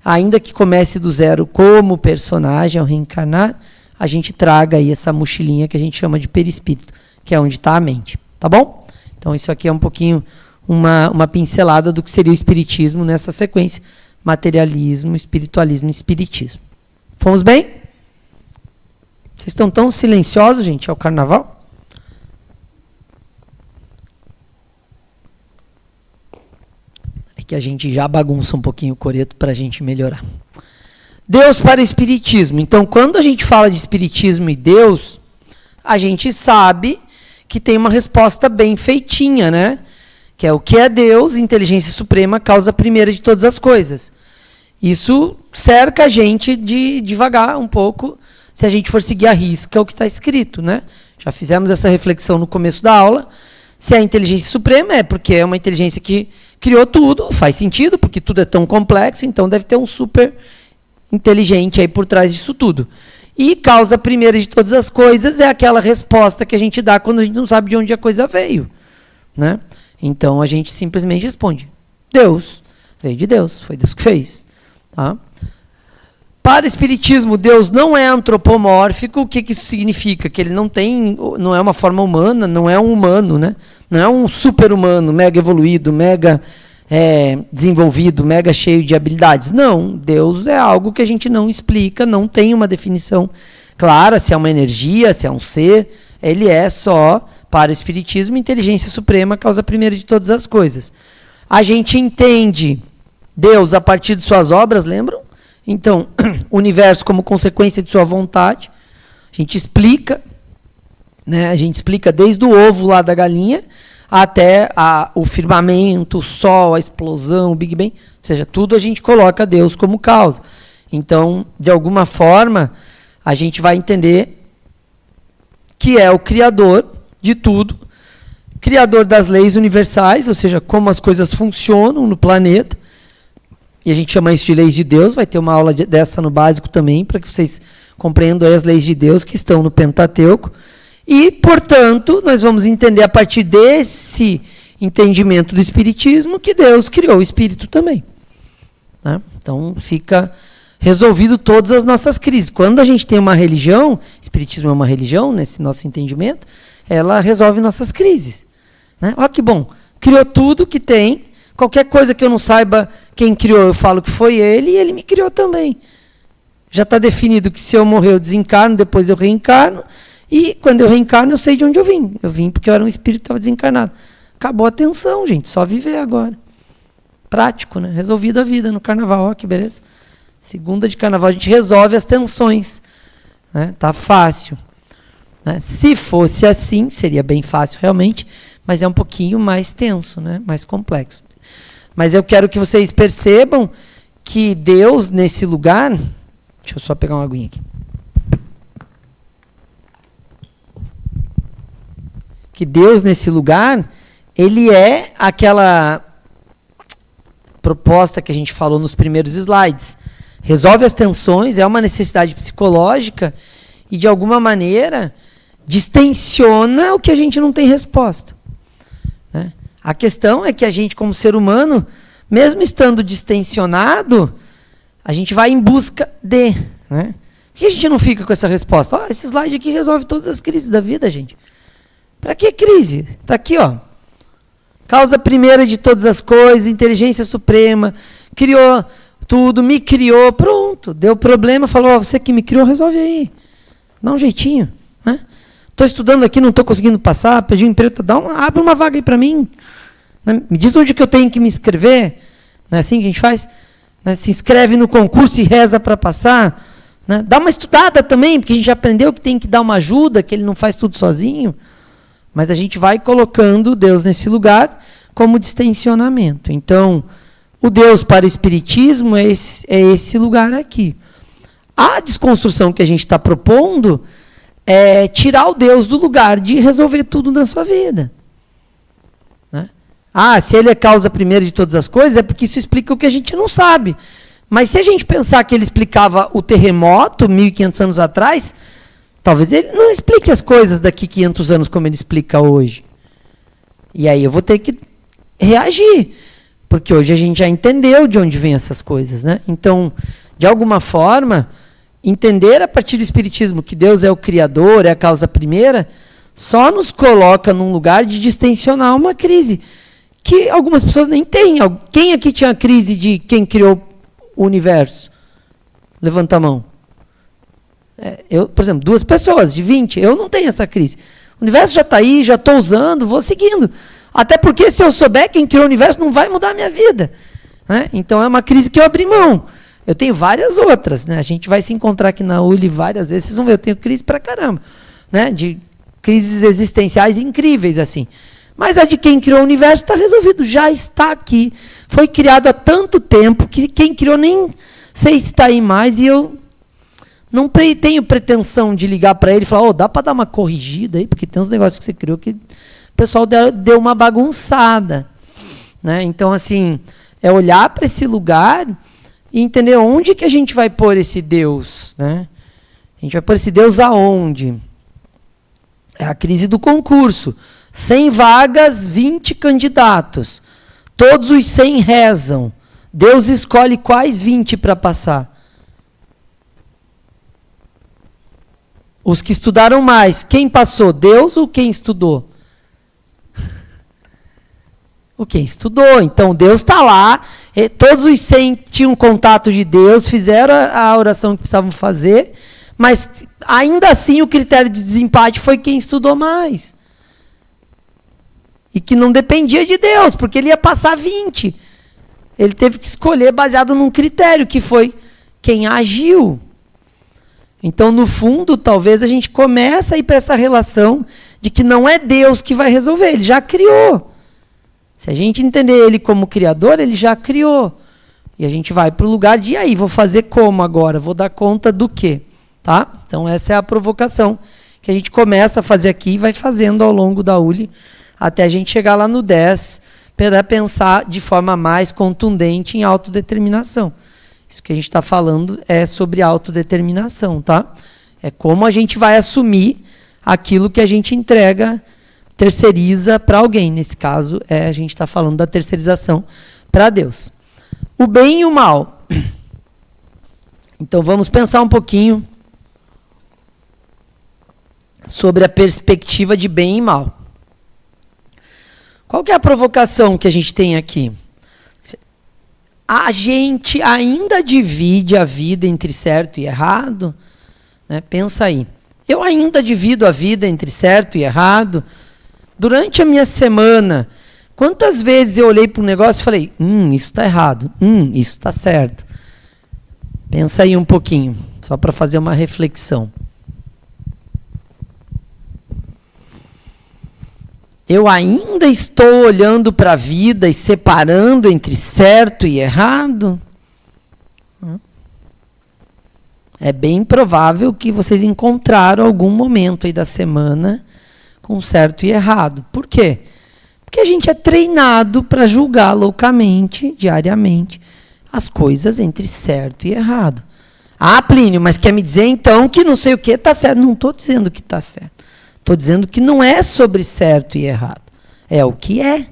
ainda que comece do zero como personagem ao reencarnar, a gente traga aí essa mochilinha que a gente chama de perispírito, que é onde está a mente. Tá bom? Então isso aqui é um pouquinho uma pincelada do que seria o espiritismo nessa sequência: materialismo, espiritualismo e espiritismo. Fomos bem? Vocês estão tão silenciosos, gente, é o carnaval? É que a gente já bagunça um pouquinho o coreto para a gente melhorar. Deus para o espiritismo. Então, quando a gente fala de espiritismo e Deus, a gente sabe que tem uma resposta bem feitinha, né? Que é o que é Deus, inteligência suprema, causa primeira de todas as coisas. Isso cerca a gente de devagar um pouco, se a gente for seguir à risca o que está escrito, né? Já fizemos essa reflexão no começo da aula. Se é a inteligência suprema, é porque é uma inteligência que criou tudo, faz sentido, porque tudo é tão complexo, então deve ter um super inteligente aí por trás disso tudo. E causa primeira de todas as coisas é aquela resposta que a gente dá quando a gente não sabe de onde a coisa veio, né? Então a gente simplesmente responde: Deus, veio de Deus, foi Deus que fez. Tá? Para o espiritismo, Deus não é antropomórfico. O que isso significa? Que ele não é uma forma humana, não é um humano, né? Não é um super-humano mega evoluído, mega desenvolvido, mega cheio de habilidades. Não, Deus é algo que a gente não explica, não tem uma definição clara, se é uma energia, se é um ser. Ele é só, para o espiritismo, inteligência suprema, causa primeira de todas as coisas. A gente entende Deus a partir de suas obras, lembram? Então, o universo como consequência de sua vontade. A gente explica, né? A gente explica desde o ovo lá da galinha até o firmamento, o sol, a explosão, o Big Bang. Ou seja, tudo a gente coloca Deus como causa. Então, de alguma forma, a gente vai entender que é o criador de tudo, criador das leis universais, ou seja, como as coisas funcionam no planeta. E a gente chama isso de leis de Deus. Vai ter uma aula dessa no básico também, para que vocês compreendo as leis de Deus que estão no Pentateuco, e, portanto, nós vamos entender a partir desse entendimento do Espiritismo que Deus criou o Espírito também. Né? Então, fica resolvido todas as nossas crises. Quando a gente tem uma religião, Espiritismo é uma religião, nesse nosso entendimento, ela resolve nossas crises. Né? Olha que bom, criou tudo que tem, qualquer coisa que eu não saiba quem criou, eu falo que foi ele, e ele me criou também. Já está definido que se eu morrer eu desencarno, depois eu reencarno, e quando eu reencarno eu sei de onde eu vim. Eu vim porque eu era um espírito que estava desencarnado. Acabou a tensão, gente, só viver agora. Prático, né? Resolvida a vida no carnaval, ó, que beleza. Segunda de carnaval a gente resolve as tensões. Né? Tá fácil. Né? Se fosse assim, seria bem fácil realmente, mas é um pouquinho mais tenso, né? Mais complexo. Mas eu quero que vocês percebam que Deus, nesse lugar... Deixa eu só pegar uma aguinha aqui. Que Deus, nesse lugar, ele é aquela proposta que a gente falou nos primeiros slides. Resolve as tensões, é uma necessidade psicológica e, de alguma maneira, distensiona o que a gente não tem resposta. Né? A questão é que a gente, como ser humano, mesmo estando distensionado, a gente vai em busca de. Né? Por que a gente não fica com essa resposta? Esse slide aqui resolve todas as crises da vida, gente. Para que crise? Está aqui, ó. Causa primeira de todas as coisas, inteligência suprema, criou tudo, me criou, pronto. Deu problema, falou, você que me criou, resolve aí. Dá um jeitinho. Estou estudando aqui, não estou conseguindo passar, perdi um emprego, abre uma vaga aí para mim. Né? Me diz onde que eu tenho que me inscrever. Não é assim que a gente faz? Né? Se inscreve no concurso e reza para passar. Né? Dá uma estudada também, porque a gente já aprendeu que tem que dar uma ajuda, que ele não faz tudo sozinho. Mas a gente vai colocando Deus nesse lugar como distensionamento. Então, o Deus para o Espiritismo é esse lugar aqui. A desconstrução que a gente está propondo é tirar o Deus do lugar de resolver tudo na sua vida. Né? Se ele é causa primeira de todas as coisas, é porque isso explica o que a gente não sabe. Mas se a gente pensar que ele explicava o terremoto 1.500 anos atrás, talvez ele não explique as coisas daqui 500 anos como ele explica hoje. E aí eu vou ter que reagir, porque hoje a gente já entendeu de onde vêm essas coisas. Né? Então, de alguma forma, entender a partir do Espiritismo que Deus é o Criador, é a causa primeira, só nos coloca num lugar de distensionar uma crise, que algumas pessoas nem têm. Quem aqui tinha a crise de quem criou o universo? Levanta a mão. Eu, por exemplo, 2 pessoas de 20, eu não tenho essa crise. O universo já está aí, já estou usando, vou seguindo. Até porque se eu souber quem criou o universo, não vai mudar a minha vida. Né? Então é uma crise que eu abri mão. Eu tenho várias outras. Né? A gente vai se encontrar aqui na ULI várias vezes, vocês vão ver, eu tenho crise pra caramba. Né? De crises existenciais incríveis assim. Mas a de quem criou o universo está resolvido, já está aqui. Foi criado há tanto tempo que quem criou nem sei se está aí mais, e eu não tenho pretensão de ligar para ele e falar, dá para dar uma corrigida aí, porque tem uns negócios que você criou que o pessoal deu uma bagunçada. Né? Então, assim, é olhar para esse lugar e entender onde que a gente vai pôr esse Deus. Né? A gente vai pôr esse Deus aonde? É a crise do concurso. 100 vagas, 20 candidatos. Todos os 100 rezam. Deus escolhe quais 20 para passar. Os que estudaram mais. Quem passou? Deus ou quem estudou? O quem estudou. Então, Deus está lá. Todos os 100 tinham contato de Deus, fizeram a oração que precisavam fazer, mas, ainda assim, o critério de desempate foi quem estudou mais. E que não dependia de Deus, porque ele ia passar 20. Ele teve que escolher baseado num critério, que foi quem agiu. Então, no fundo, talvez a gente comece a ir para essa relação de que não é Deus que vai resolver, ele já criou. Se a gente entender ele como criador, ele já criou. E a gente vai para o lugar de, e aí, vou fazer como agora? Vou dar conta do quê? Tá? Então, essa é a provocação que a gente começa a fazer aqui e vai fazendo ao longo da ULI, até a gente chegar lá no 10, para pensar de forma mais contundente em autodeterminação. Isso que a gente está falando é sobre autodeterminação, tá? É como a gente vai assumir aquilo que a gente entrega, terceiriza para alguém. Nesse caso, a gente está falando da terceirização para Deus. O bem e o mal. Então, vamos pensar um pouquinho sobre a perspectiva de bem e mal. Qual que é a provocação que a gente tem aqui? A gente ainda divide a vida entre certo e errado? Né? Pensa aí. Eu ainda divido a vida entre certo e errado? Durante a minha semana, quantas vezes eu olhei para um negócio e falei, isso está errado, isso está certo. Pensa aí um pouquinho, só para fazer uma reflexão. Eu ainda estou olhando para a vida e separando entre certo e errado? É bem provável que vocês encontraram algum momento aí da semana com certo e errado. Por quê? Porque a gente é treinado para julgar loucamente, diariamente, as coisas entre certo e errado. Ah, Plínio, mas quer me dizer então que não sei o que está certo? Não estou dizendo que está certo. Estou dizendo que não é sobre certo e errado. É o que é.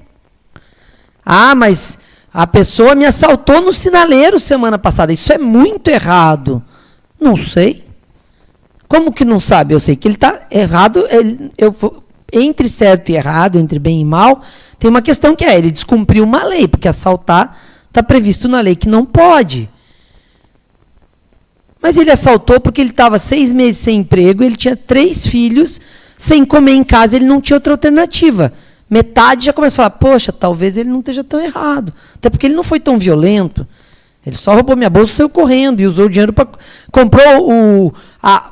Ah, mas a pessoa me assaltou no sinaleiro semana passada. Isso é muito errado. Não sei. Como que não sabe? Eu sei que ele está errado. Entre certo e errado, entre bem e mal, tem uma questão que ele descumpriu uma lei, porque assaltar está previsto na lei que não pode. Mas ele assaltou porque ele estava 6 meses sem emprego, ele tinha 3 filhos, sem comer em casa, ele não tinha outra alternativa. Metade já começa a falar, poxa, talvez ele não esteja tão errado. Até porque ele não foi tão violento. Ele só roubou minha bolsa e saiu correndo. E usou o dinheiro para...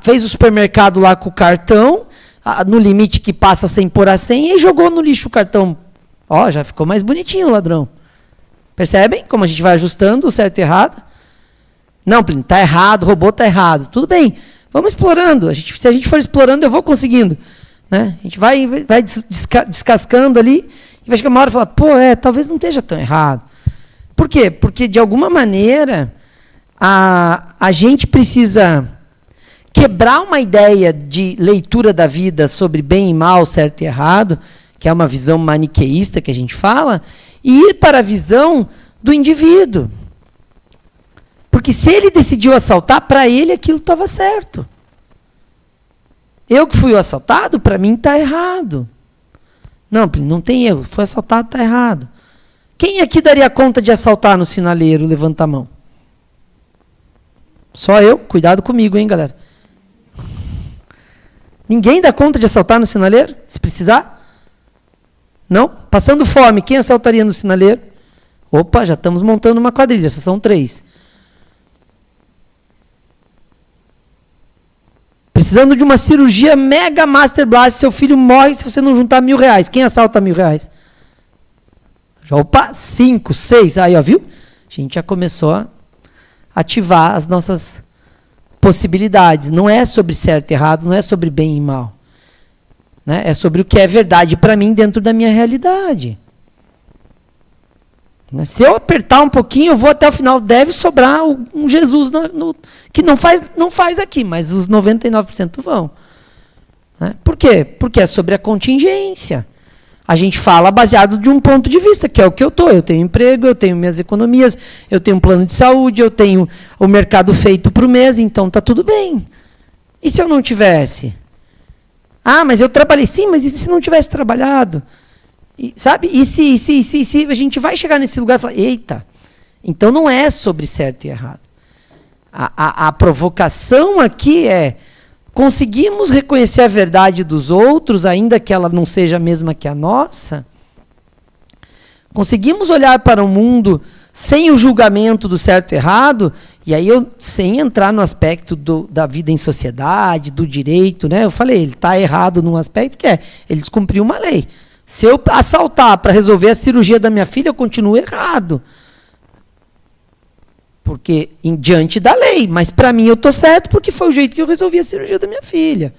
fez o supermercado lá com o cartão, no limite que passa sem pôr a senha, e jogou no lixo o cartão. Ó, já ficou mais bonitinho o ladrão. Percebem como a gente vai ajustando o certo e errado? Não, Plínio, está errado, roubou está errado. Tudo bem, vamos explorando. Se a gente for explorando, eu vou conseguindo. Né? A gente vai descascando ali, e vai chegar uma hora e falar, pô, talvez não esteja tão errado. Por quê? Porque, de alguma maneira, a gente precisa quebrar uma ideia de leitura da vida sobre bem e mal, certo e errado, que é uma visão maniqueísta que a gente fala, e ir para a visão do indivíduo. Porque se ele decidiu assaltar, para ele aquilo estava certo. Eu que fui o assaltado, para mim está errado. Não, não tem erro, foi assaltado, está errado. Quem aqui daria conta de assaltar no sinaleiro? Levanta a mão. Só eu? Cuidado comigo, hein, galera. Ninguém dá conta de assaltar no sinaleiro? Se precisar? Não? Passando fome, quem assaltaria no sinaleiro? Opa, já estamos montando uma quadrilha, essas são 3. Precisando de uma cirurgia mega master blast, seu filho morre se você não juntar R$1.000. Quem assalta R$1.000? Opa, 5, 6. Aí, ó, viu? A gente já começou a ativar as nossas possibilidades. Não é sobre certo e errado, não é sobre bem e mal. Né? É sobre o que é verdade para mim dentro da minha realidade. Se eu apertar um pouquinho, eu vou até o final. Deve sobrar um Jesus que não faz aqui, mas os 99% vão. Né? Por quê? Porque é sobre a contingência. A gente fala baseado de um ponto de vista, que é o que eu estou. Eu tenho emprego, eu tenho minhas economias, eu tenho um plano de saúde, eu tenho o mercado feito para o mês, então está tudo bem. E se eu não tivesse? Ah, mas eu trabalhei. Sim, mas e se não tivesse trabalhado? E, sabe? E se a gente vai chegar nesse lugar e falar, eita, então não é sobre certo e errado. A provocação aqui é, conseguimos reconhecer a verdade dos outros, ainda que ela não seja a mesma que a nossa? Conseguimos olhar para o mundo sem o julgamento do certo e errado? E aí, sem entrar no aspecto da vida em sociedade, do direito, né? Eu falei, ele está errado num aspecto que ele descumpriu uma lei. Se eu assaltar para resolver a cirurgia da minha filha, eu continuo errado. Porque, diante da lei. Mas, para mim, eu estou certo porque foi o jeito que eu resolvi a cirurgia da minha filha.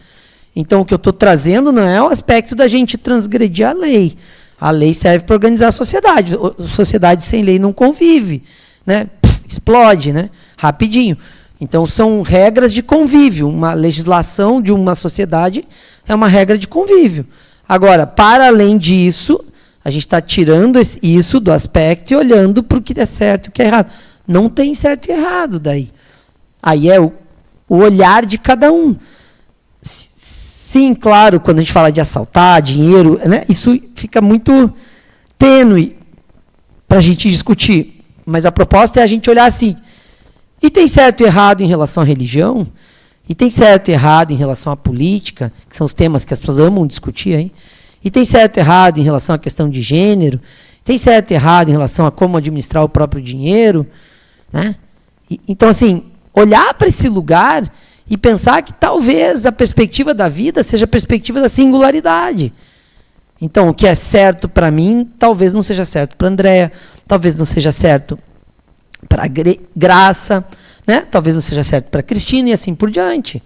Então, o que eu estou trazendo não é o aspecto da gente transgredir a lei. A lei serve para organizar a sociedade. A sociedade sem lei não convive. Né? Explode. Né? rapidinho. Então, são regras de convívio. Uma legislação de uma sociedade é uma regra de convívio. Agora, para além disso, a gente está tirando isso do aspecto e olhando para o que é certo e o que é errado. Não tem certo e errado daí. Aí é o olhar de cada um. Sim, claro, quando a gente fala de assaltar, dinheiro, né, isso fica muito tênue para a gente discutir. Mas a proposta é a gente olhar assim. E tem certo e errado em relação à religião? E tem certo e errado em relação à política, que são os temas que as pessoas amam discutir aí? E tem certo e errado em relação à questão de gênero? Tem certo e errado em relação a como administrar o próprio dinheiro? Né? Então, assim, olhar para esse lugar e pensar que talvez a perspectiva da vida seja a perspectiva da singularidade. Então, o que é certo para mim, talvez não seja certo para a Andréa, talvez não seja certo para a Graça, né? Talvez não seja certo para a Cristina e assim por diante.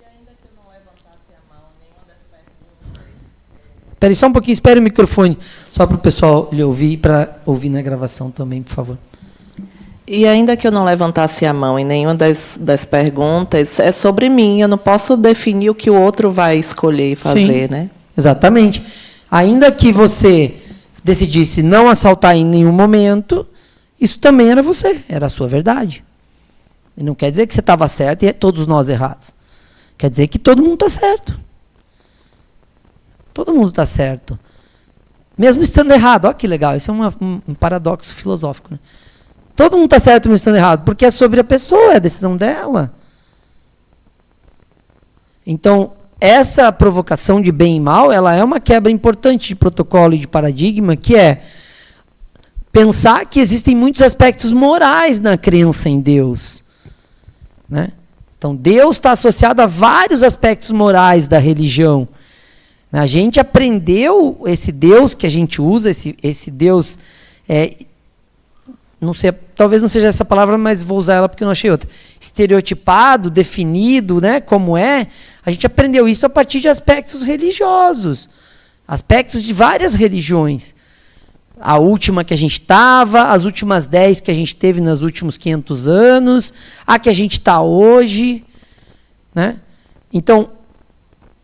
E ainda que eu não levantasse a mão em nenhuma das perguntas... Espera aí só um pouquinho, espere o microfone, só para o pessoal lhe ouvir e para ouvir na gravação também, por favor. E ainda que eu não levantasse a mão em nenhuma das perguntas, é sobre mim, eu não posso definir o que o outro vai escolher e fazer, Sim, né? Exatamente. Ainda que você decidisse não assaltar em nenhum momento, isso também era você, era a sua verdade. E não quer dizer que você estava certo e todos nós errados. Quer dizer que todo mundo está certo. Todo mundo está certo. Mesmo estando errado. Olha que legal, isso é um paradoxo filosófico. Né? Todo mundo está certo mesmo estando errado, porque é sobre a pessoa, é a decisão dela. Então, essa provocação de bem e mal, ela é uma quebra importante de protocolo e de paradigma, que é pensar que existem muitos aspectos morais na crença em Deus. Né? Então, Deus está associado a vários aspectos morais da religião. A gente aprendeu esse Deus que a gente usa, esse Deus, não sei, talvez não seja essa palavra, mas vou usar ela porque eu não achei outra. Estereotipado, definido, né, como é. A gente aprendeu isso a partir de aspectos religiosos, aspectos de várias religiões. A última que a gente estava, as últimas 10 que a gente teve nos últimos 500 anos, a que a gente está hoje. Né? Então,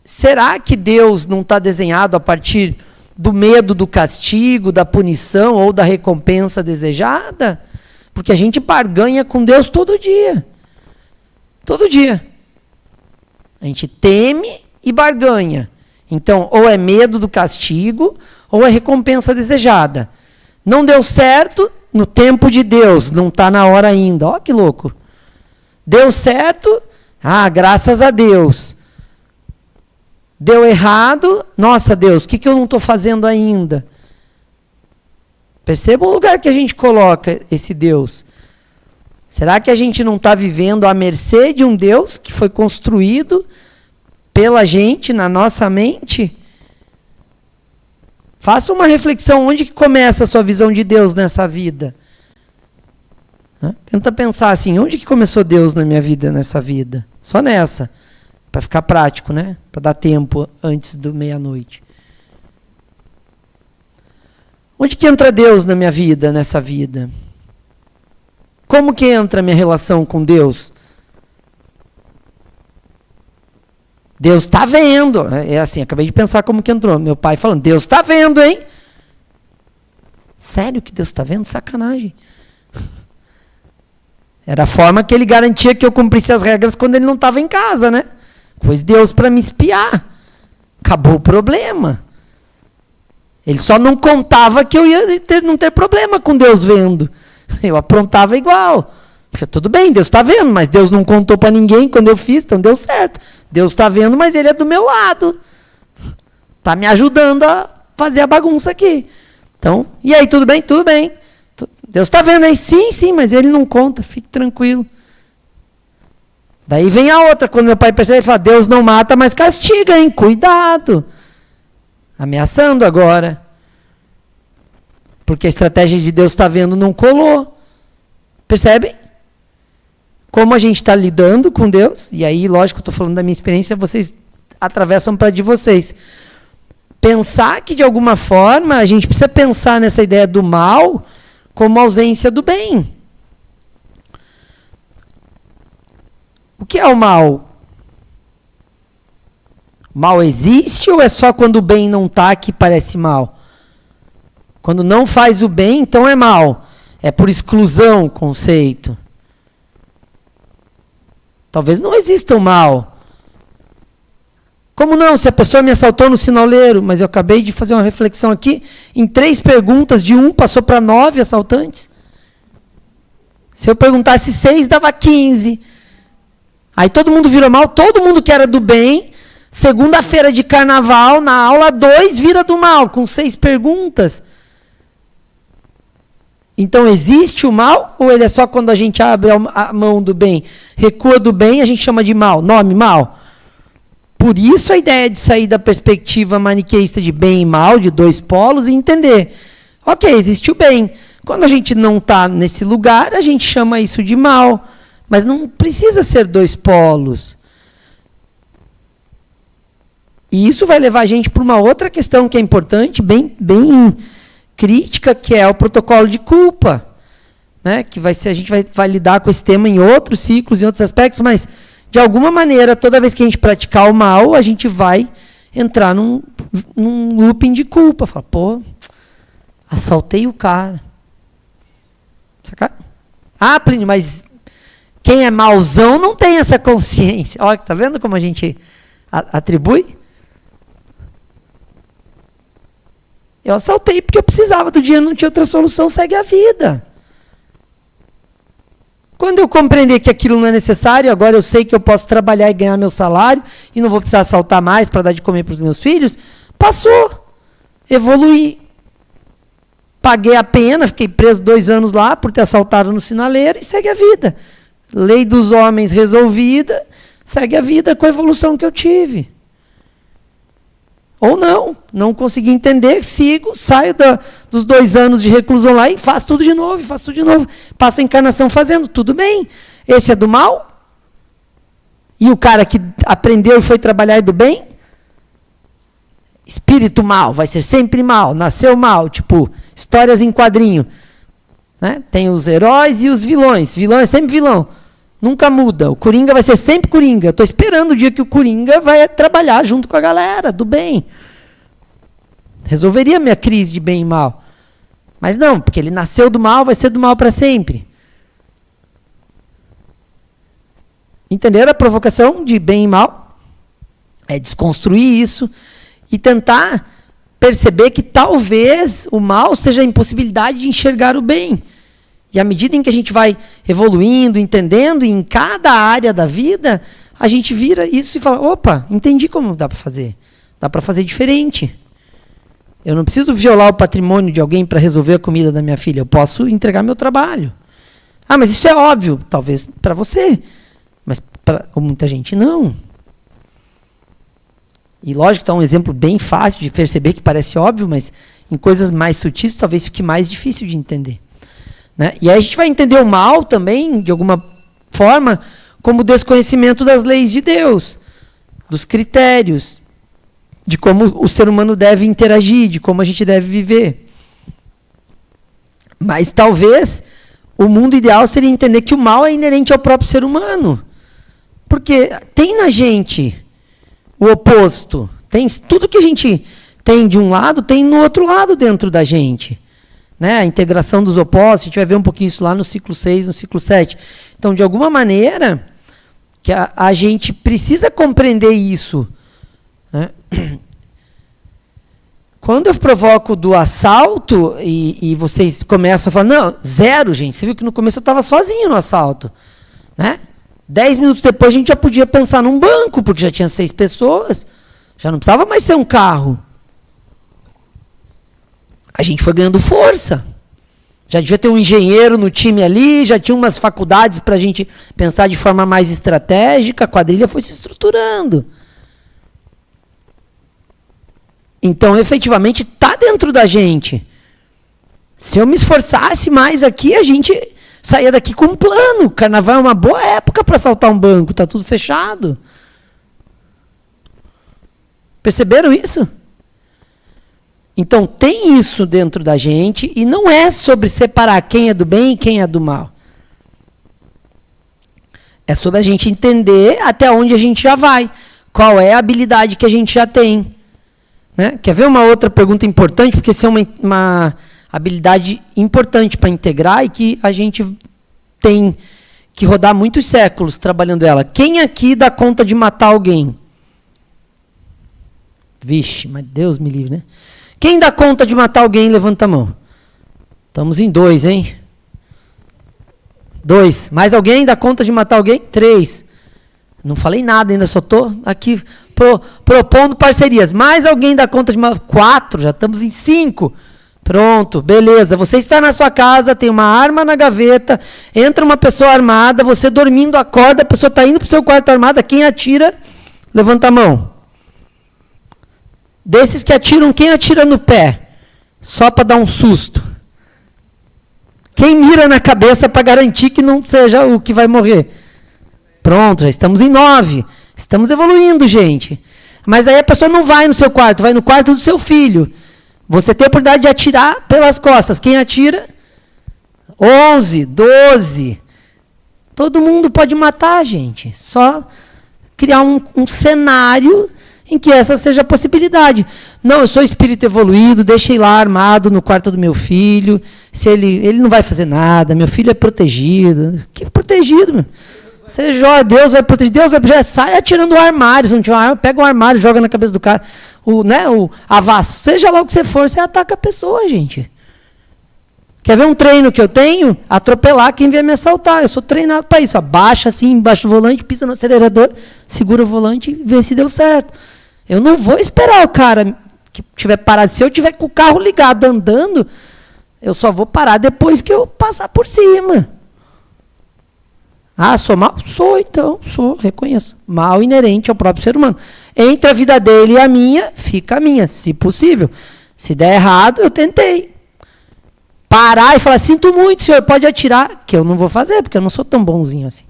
será que Deus não está desenhado a partir do medo do castigo, da punição ou da recompensa desejada? Porque a gente barganha com Deus todo dia. Todo dia. A gente teme e barganha. Então, ou é medo do castigo, ou é recompensa desejada. Não deu certo no tempo de Deus, não está na hora ainda. Olha que louco. Deu certo, graças a Deus. Deu errado, nossa Deus, o que eu não estou fazendo ainda? Perceba o lugar que a gente coloca esse Deus. Será que a gente não está vivendo à mercê de um Deus que foi construído pela gente, na nossa mente? Faça uma reflexão, onde que começa a sua visão de Deus nessa vida? Tenta pensar assim, onde que começou Deus na minha vida, nessa vida? Só nessa, para ficar prático, né? Para dar tempo antes do meia-noite. Onde que entra Deus na minha vida, nessa vida? Como que entra a minha relação com Deus? Deus está vendo. É assim, acabei de pensar como que entrou. Meu pai falando, Deus está vendo, hein? Sério que Deus está vendo? Sacanagem. Era a forma que ele garantia que eu cumprisse as regras quando ele não estava em casa, né? Pôs Deus para me espiar. Acabou o problema. Ele só não contava que eu ia não ter problema com Deus vendo. Eu aprontava igual. Porque, tudo bem, Deus está vendo, mas Deus não contou para ninguém quando eu fiz, então deu certo. Deus está vendo, mas Ele é do meu lado. Está me ajudando a fazer a bagunça aqui. Então, e aí, tudo bem? Tudo bem. Deus está vendo aí? Sim, sim, mas Ele não conta, fique tranquilo. Daí vem a outra, quando meu pai percebe, ele fala, Deus não mata, mas castiga, hein? Cuidado. Ameaçando agora. Porque a estratégia de Deus está vendo não colou. Percebem? Como a gente está lidando com Deus, e aí, lógico, eu estou falando da minha experiência, vocês atravessam para a de vocês. Pensar que, de alguma forma, a gente precisa pensar nessa ideia do mal como ausência do bem. O que é o mal? Mal existe ou é só quando o bem não está que parece mal? Quando não faz o bem, então é mal. É por exclusão o conceito. Talvez não exista o mal. Como não? Se a pessoa me assaltou no sinaleiro, mas eu acabei de fazer uma reflexão aqui, em 3 perguntas, de 1 passou para 9 assaltantes. Se eu perguntasse 6, dava 15. Aí todo mundo virou mal, todo mundo que era do bem, segunda-feira de carnaval, na aula 2, vira do mal, com 6 perguntas. Então existe o mal, ou ele é só quando a gente abre a mão do bem, recua do bem, a gente chama de mal, nome mal? Por isso a ideia de sair da perspectiva maniqueísta de bem e mal, de 2 polos, e entender, ok, existe o bem. Quando a gente não está nesse lugar, a gente chama isso de mal. Mas não precisa ser 2 polos. E isso vai levar a gente para uma outra questão que é importante, bem crítica, que é o protocolo de culpa. Né? Que vai ser, a gente vai lidar com esse tema em outros ciclos, em outros aspectos, mas, de alguma maneira, toda vez que a gente praticar o mal, a gente vai entrar num looping de culpa. Fala, pô, assaltei o cara. Saca? Ah, Plínio, mas quem é mauzão não tem essa consciência. Olha, tá vendo como a gente atribui? Eu assaltei porque eu precisava do dinheiro, não tinha outra solução, segue a vida. Quando eu compreender que aquilo não é necessário, agora eu sei que eu posso trabalhar e ganhar meu salário e não vou precisar assaltar mais para dar de comer para os meus filhos, passou. Evoluí. Paguei a pena, fiquei preso 2 anos lá por ter assaltado no sinaleiro e segue a vida. Lei dos homens resolvida, segue a vida com a evolução que eu tive. Ou não consegui entender, sigo, saio dos 2 anos de reclusão lá e faço tudo de novo, Passo a encarnação fazendo, tudo bem. Esse é do mal? E o cara que aprendeu e foi trabalhar é do bem? Espírito mal, vai ser sempre mal, nasceu mal, tipo, histórias em quadrinho. Né? Tem os heróis e os vilões. Vilão é sempre vilão. Nunca muda. O Coringa vai ser sempre Coringa. Estou esperando o dia que o Coringa vai trabalhar junto com a galera do bem. Resolveria a minha crise de bem e mal. Mas não, porque ele nasceu do mal, vai ser do mal para sempre. Entenderam a provocação de bem e mal? É desconstruir isso e tentar perceber que talvez o mal seja a impossibilidade de enxergar o bem. E à medida em que a gente vai evoluindo, entendendo, e em cada área da vida, a gente vira isso e fala, opa, entendi como dá para fazer. Dá para fazer diferente. Eu não preciso violar o patrimônio de alguém para resolver a comida da minha filha. Eu posso entregar meu trabalho. Ah, mas isso é óbvio. Talvez para você. Mas para muita gente não. E lógico que está um exemplo bem fácil de perceber que parece óbvio, mas em coisas mais sutis talvez fique mais difícil de entender. Né? E aí a gente vai entender o mal também, de alguma forma, como desconhecimento das leis de Deus, dos critérios, de como o ser humano deve interagir, de como a gente deve viver. Mas talvez o mundo ideal seria entender que o mal é inerente ao próprio ser humano. Porque tem na gente o oposto. Tem tudo que a gente tem de um lado, tem no outro lado dentro da gente. Né? A integração dos opostos, a gente vai ver um pouquinho isso lá no ciclo 6, no ciclo 7. Então, de alguma maneira, que a gente precisa compreender isso. Né? Quando eu provoco do assalto e vocês começam a falar, não, 0, gente. Você viu que no começo eu estava sozinho no assalto. Né? 10 minutos depois a gente já podia pensar num banco, porque já tinha 6 pessoas. Já não precisava mais ser um carro. A gente foi ganhando força. Já devia ter um engenheiro no time ali, já tinha umas faculdades para a gente pensar de forma mais estratégica, a quadrilha foi se estruturando. Então, efetivamente, está dentro da gente. Se eu me esforçasse mais aqui, a gente saía daqui com um plano. Carnaval é uma boa época para assaltar um banco, está tudo fechado. Perceberam isso? Então, tem isso dentro da gente e não é sobre separar quem é do bem e quem é do mal. É sobre a gente entender até onde a gente já vai. Qual é a habilidade que a gente já tem. Né? Quer ver uma outra pergunta importante? Porque isso é uma habilidade importante para integrar e que a gente tem que rodar muitos séculos trabalhando ela. Quem aqui dá conta de matar alguém? Vixe, mas Deus me livre, né? Quem dá conta de matar alguém, levanta a mão. Estamos em 2, hein? 2. Mais alguém dá conta de matar alguém? 3. Não falei nada ainda, só estou aqui propondo parcerias. Mais alguém dá conta de matar? 4, já estamos em 5. Pronto, beleza. Você está na sua casa, tem uma arma na gaveta, entra uma pessoa armada, você dormindo, acorda, a pessoa está indo para o seu quarto armada, quem atira? Levanta a mão. Desses que atiram, quem atira no pé? Só para dar um susto. Quem mira na cabeça para garantir que não seja o que vai morrer? Pronto, já estamos em 9. Estamos evoluindo, gente. Mas aí a pessoa não vai no seu quarto, vai no quarto do seu filho. Você tem a oportunidade de atirar pelas costas. Quem atira? 11, 12. Todo mundo pode matar, gente. Só criar um cenário em que essa seja a possibilidade. Não, eu sou espírito evoluído, deixei lá armado no quarto do meu filho. Se ele não vai fazer nada, meu filho é protegido. Que protegido, meu? Você joga, Deus vai proteger, Deus vai já sai atirando o armário. Se não tiver arma, pega um armário, joga na cabeça do cara. A vaso, seja lá o que você for, você ataca a pessoa, gente. Quer ver um treino que eu tenho? Atropelar quem vier me assaltar. Eu sou treinado para isso. Abaixa assim, embaixo do volante, pisa no acelerador, segura o volante e vê se deu certo. Eu não vou esperar o cara que estiver parado. Se eu tiver com o carro ligado, andando, eu só vou parar depois que eu passar por cima. Ah, sou mal? Sou, então. Sou, reconheço. Mal inerente ao próprio ser humano. Entre a vida dele e a minha, fica a minha, se possível. Se der errado, eu tentei. Parar e falar, sinto muito, senhor, pode atirar. Que eu não vou fazer, porque eu não sou tão bonzinho assim.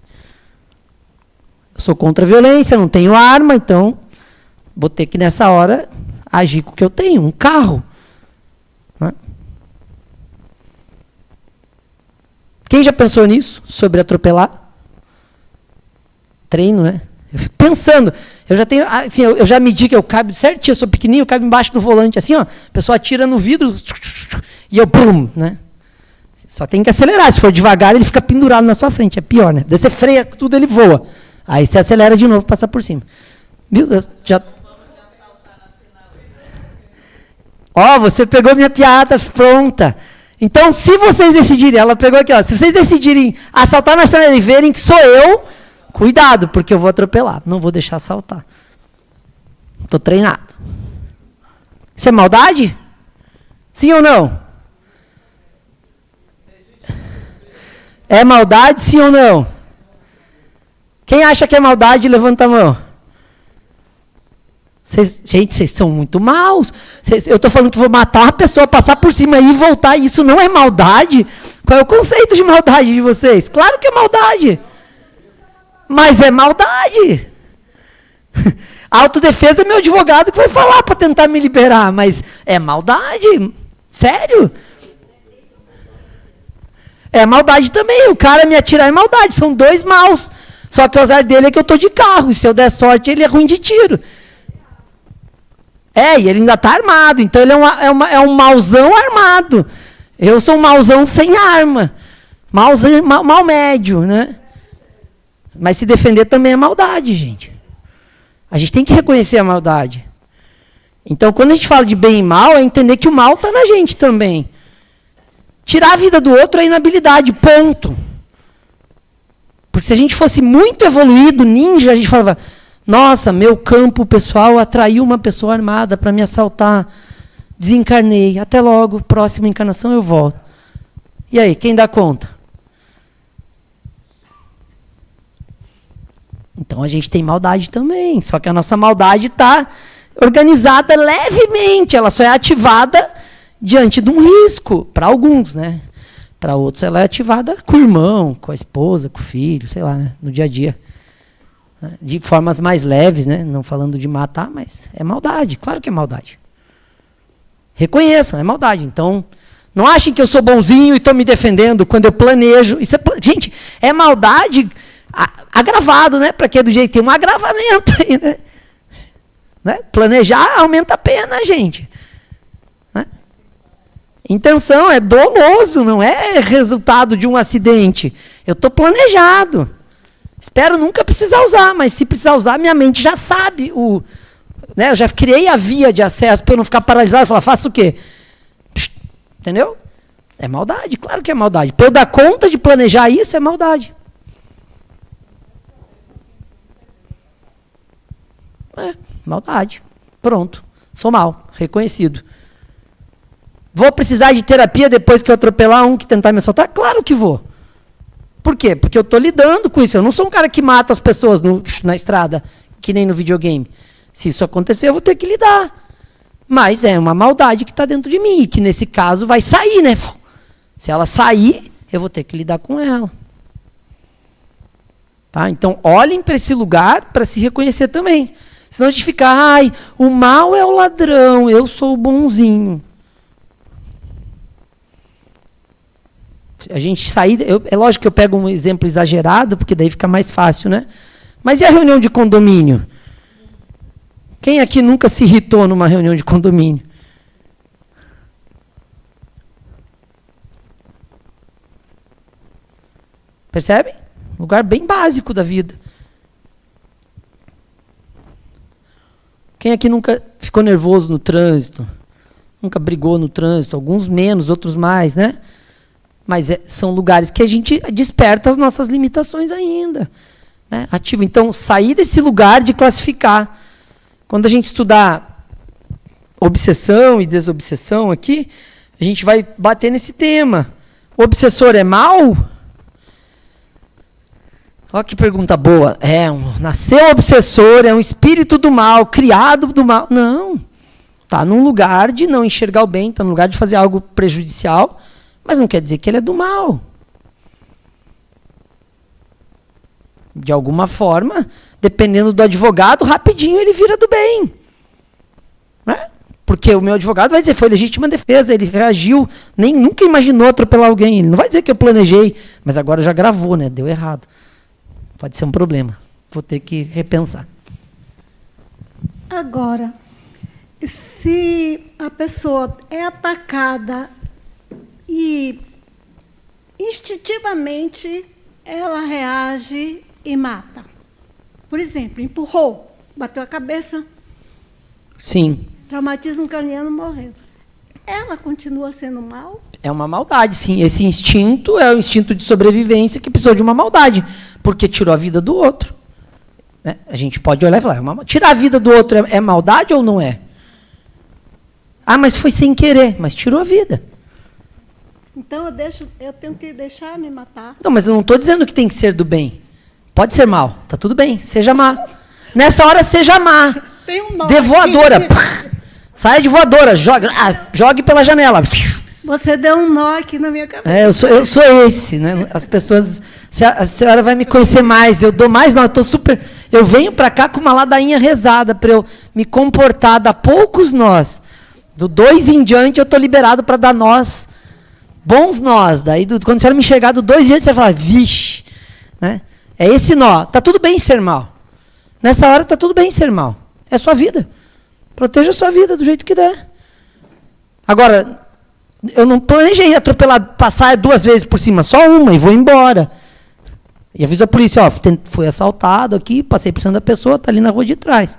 Eu sou contra a violência, não tenho arma, então vou ter que, nessa hora, agir com o que eu tenho, um carro. Né? Quem já pensou nisso, sobre atropelar? Treino, né? Eu fico pensando, eu já tenho, assim, eu já medi que eu caibo certinho, eu sou pequenininho, eu caibo embaixo do volante, assim, ó, a pessoa atira no vidro, e eu, brum, né? Só tem que acelerar, se for devagar, ele fica pendurado na sua frente, é pior, né? Daí você freia tudo, ele voa. Aí você acelera de novo, passa por cima. Viu? Já... Ó, você pegou minha piada pronta. Então, se vocês decidirem, ela pegou aqui, ó, se vocês decidirem assaltar na cena e verem que sou eu, cuidado, porque eu vou atropelar. Não vou deixar assaltar. Estou treinado. Isso é maldade? Sim ou não? É maldade, sim ou não? Quem acha que é maldade, levanta a mão. Gente, vocês são muito maus. Eu estou falando que vou matar uma pessoa, passar por cima e voltar. Isso não é maldade? Qual é o conceito de maldade de vocês? Claro que é maldade. Mas é maldade. A autodefesa é meu advogado que vai falar para tentar me liberar, mas é maldade. Sério? É maldade também. O cara me atirar é maldade. São dois maus. Só que o azar dele é que eu estou de carro. E se eu der sorte, ele é ruim de tiro. E ele ainda está armado. Então ele é um mauzão armado. Eu sou um mauzão sem arma. Mal médio, né? Mas se defender também é maldade, gente. A gente tem que reconhecer a maldade. Então, quando a gente fala de bem e mal, é entender que o mal está na gente também. Tirar a vida do outro é inabilidade, ponto. Porque se a gente fosse muito evoluído, ninja, a gente falava, nossa, meu campo pessoal atraiu uma pessoa armada para me assaltar. Desencarnei. Até logo, próxima encarnação eu volto. E aí, quem dá conta? Então a gente tem maldade também, só que a nossa maldade está organizada levemente, ela só é ativada diante de um risco, para alguns, né? Para outros ela é ativada com o irmão, com a esposa, com o filho, sei lá, né? No dia a dia. De formas mais leves, né? Não falando de matar, mas é maldade, claro que é maldade. Reconheçam, é maldade. Então, não achem que eu sou bonzinho e estou me defendendo quando eu planejo. Isso é, gente, é maldade. agravado, né? Para que do jeito tem um agravamento aí, né? Planejar aumenta a pena, gente. Né? Intenção é doloso, não é resultado de um acidente. Eu estou planejado. Espero nunca precisar usar, mas se precisar usar, minha mente já sabe. Né? Eu já criei a via de acesso para eu não ficar paralisado e falar, faça o quê? Entendeu? É maldade, claro que é maldade. Para eu dar conta de planejar isso, é maldade. Maldade. Pronto. Sou mal. Reconhecido. Vou precisar de terapia depois que eu atropelar um que tentar me assaltar? Claro que vou. Por quê? Porque eu estou lidando com isso. Eu não sou um cara que mata as pessoas na estrada, que nem no videogame. Se isso acontecer, eu vou ter que lidar. Mas é uma maldade que está dentro de mim, e que nesse caso vai sair, né? Se ela sair, eu vou ter que lidar com ela. Tá? Então, olhem para esse lugar para se reconhecer também. Senão a gente fica, o mal é o ladrão, eu sou o bonzinho. A gente sair, é lógico que eu pego um exemplo exagerado, porque daí fica mais fácil, né? Mas e a reunião de condomínio? Quem aqui nunca se irritou numa reunião de condomínio? Percebem? Lugar bem básico da vida. Quem aqui nunca ficou nervoso no trânsito? Nunca brigou no trânsito? Alguns menos, outros mais, né? Mas são lugares que a gente desperta as nossas limitações ainda. Né? Ativo. Então, sair desse lugar de classificar. Quando a gente estudar obsessão e desobsessão aqui, a gente vai bater nesse tema. O obsessor é mau? Olha que pergunta boa. Nasceu obsessor, é um espírito do mal, criado do mal. Não. Está num lugar de não enxergar o bem, está num lugar de fazer algo prejudicial, mas não quer dizer que ele é do mal. De alguma forma, dependendo do advogado, rapidinho ele vira do bem. Né? Porque o meu advogado vai dizer, foi legítima defesa, ele reagiu, nunca imaginou atropelar alguém. Ele não vai dizer que eu planejei, mas agora já gravou, né? Deu errado. Pode ser um problema. Vou ter que repensar. Agora, se a pessoa é atacada e instintivamente ela reage e mata. Por exemplo, empurrou, bateu a cabeça. Sim. Traumatismo craniano, morreu. Ela continua sendo mal? É uma maldade, sim. Esse instinto é o instinto de sobrevivência que precisou de uma maldade, porque tirou a vida do outro. Né? A gente pode olhar e falar, tirar a vida do outro é maldade ou não é? Mas foi sem querer, mas tirou a vida. Então eu tenho que deixar me matar? Não, mas eu não estou dizendo que tem que ser do bem. Pode ser mal, tá tudo bem, seja má. Nessa hora, seja má. Tem um nó. Dê voadora. Saia de voadora, jogue pela janela. Você deu um nó aqui na minha cabeça. Eu sou esse, né? As pessoas, a senhora vai me conhecer mais, eu dou mais, não, eu venho para cá com uma ladainha rezada para eu me comportar, dar poucos nós. Do 2 em diante eu estou liberado para dar nós, bons nós. Daí quando a senhora me enxergar do 2 em diante, você vai falar, vixe, né? É esse nó. Tá tudo bem ser mal. Nessa hora tá tudo bem ser mal. É a sua vida. Proteja a sua vida do jeito que der. Agora, eu não planejei atropelar, passar 2 vezes por cima, só uma e vou embora. E aviso a polícia, fui assaltado aqui, passei por cima da pessoa, está ali na rua de trás.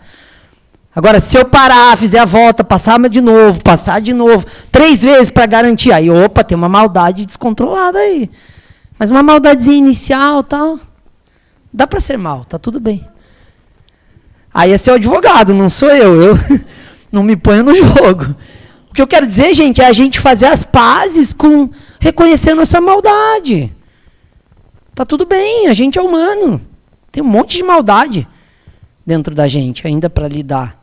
Agora, se eu parar, fizer a volta, passar de novo, 3 vezes para garantir, aí, tem uma maldade descontrolada aí. Mas uma maldadezinha inicial, tal, dá para ser mal, tá tudo bem. Aí é seu advogado, não sou eu não me ponho no jogo. O que eu quero dizer, gente, é a gente fazer as pazes com reconhecendo essa maldade. Tá tudo bem, a gente é humano. Tem um monte de maldade dentro da gente ainda para lidar.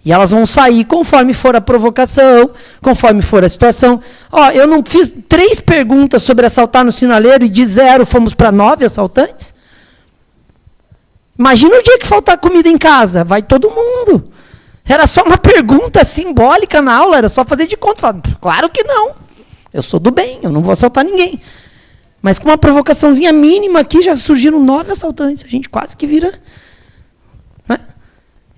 E elas vão sair conforme for a provocação, conforme for a situação. Eu não fiz 3 perguntas sobre assaltar no sinaleiro e de 0 fomos para 9 assaltantes? Imagina o dia que faltar comida em casa, vai todo mundo. Era só uma pergunta simbólica na aula, era só fazer de conta. Falar, claro que não, eu sou do bem, eu não vou assaltar ninguém. Mas com uma provocaçãozinha mínima aqui, já surgiram 9 assaltantes. A gente quase que vira... Né?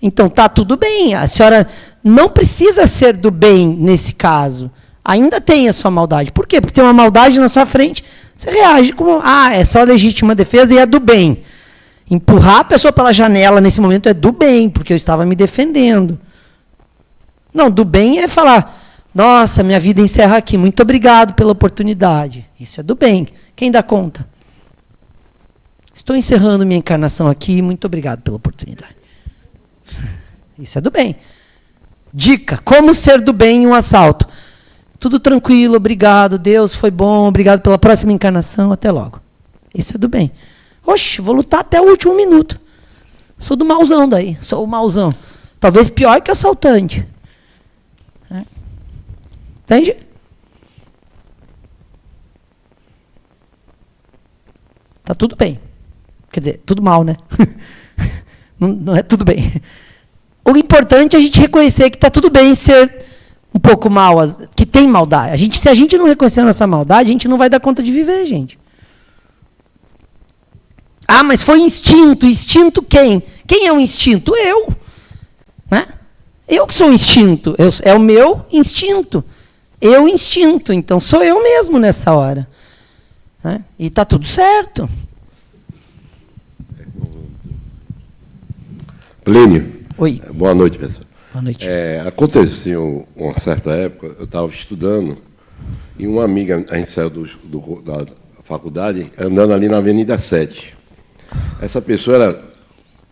Então, tá tudo bem. A senhora não precisa ser do bem nesse caso. Ainda tem a sua maldade. Por quê? Porque tem uma maldade na sua frente. Você reage como, é só legítima defesa e é do bem. Empurrar a pessoa pela janela nesse momento é do bem, porque eu estava me defendendo. Não, do bem é falar, nossa, minha vida encerra aqui, muito obrigado pela oportunidade. Isso é do bem. Quem dá conta? Estou encerrando minha encarnação aqui, muito obrigado pela oportunidade. Isso é do bem. Dica, como ser do bem em um assalto? Tudo tranquilo, obrigado, Deus foi bom, obrigado pela próxima encarnação, até logo. Isso é do bem. Oxe, vou lutar até o último minuto. Sou do mauzão daí, sou o mauzão. Talvez pior que assaltante. Entende? Tá tudo bem. Quer dizer, tudo mal, né? Não é tudo bem. O importante é a gente reconhecer que está tudo bem ser um pouco mal, que tem maldade. Se a gente não reconhecer a nossa maldade, a gente não vai dar conta de viver, gente. Mas foi instinto. Instinto quem? Quem é o instinto? Eu. Né? Eu que sou o instinto. É o meu instinto. Eu instinto. Então, sou eu mesmo nessa hora. Né? E está tudo certo. Plínio. Oi. Boa noite, pessoal. Boa noite. Aconteceu uma certa época, eu estava estudando, e uma amiga, a gente saiu da faculdade, andando ali na Avenida 7.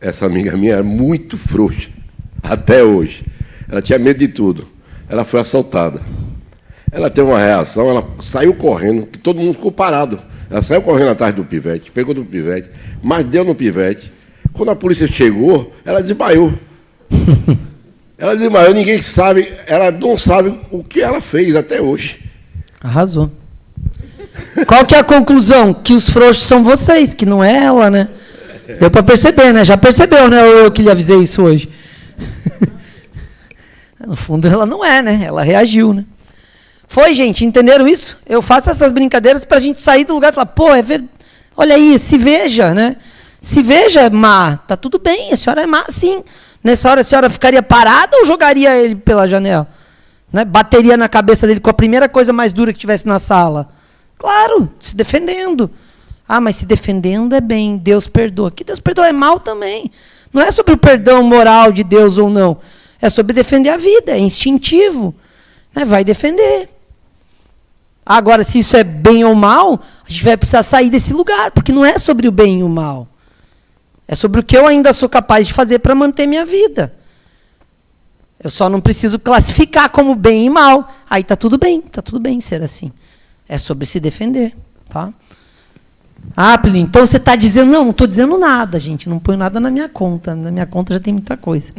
Essa amiga minha era muito frouxa, até hoje. Ela tinha medo de tudo. Ela foi assaltada. Ela teve uma reação, ela saiu correndo, todo mundo ficou parado. Ela saiu correndo atrás do pivete, pegou do pivete, mas deu no pivete. Quando a polícia chegou, ela desmaiou. Ela desmaiou, ninguém sabe, ela não sabe o que ela fez até hoje. Arrasou. Qual que é a conclusão? Que os frouxos são vocês, que não é ela, né? Deu para perceber, né? Já percebeu, né? Eu que lhe avisei isso hoje. No fundo, ela não é, né? Ela reagiu, né? Foi, gente, entenderam isso? Eu faço essas brincadeiras para a gente sair do lugar e falar, pô, é verdade. Olha aí, se veja, né? Se veja má, tá tudo bem, a senhora é má, sim. Nessa hora, a senhora ficaria parada ou jogaria ele pela janela? Né? Bateria na cabeça dele com a primeira coisa mais dura que tivesse na sala? Claro, se defendendo. Mas se defendendo é bem, Deus perdoa. Que Deus perdoa é mal também. Não é sobre o perdão moral de Deus ou não. É sobre defender a vida, é instintivo. Né? Vai defender. Agora, se isso é bem ou mal, a gente vai precisar sair desse lugar, porque não é sobre o bem e o mal. É sobre o que eu ainda sou capaz de fazer para manter minha vida. Eu só não preciso classificar como bem e mal. Aí está tudo bem ser assim. É sobre se defender. Tá? Plínio, então você está dizendo, não estou dizendo nada, gente, não ponho nada na minha conta. Na minha conta já tem muita coisa.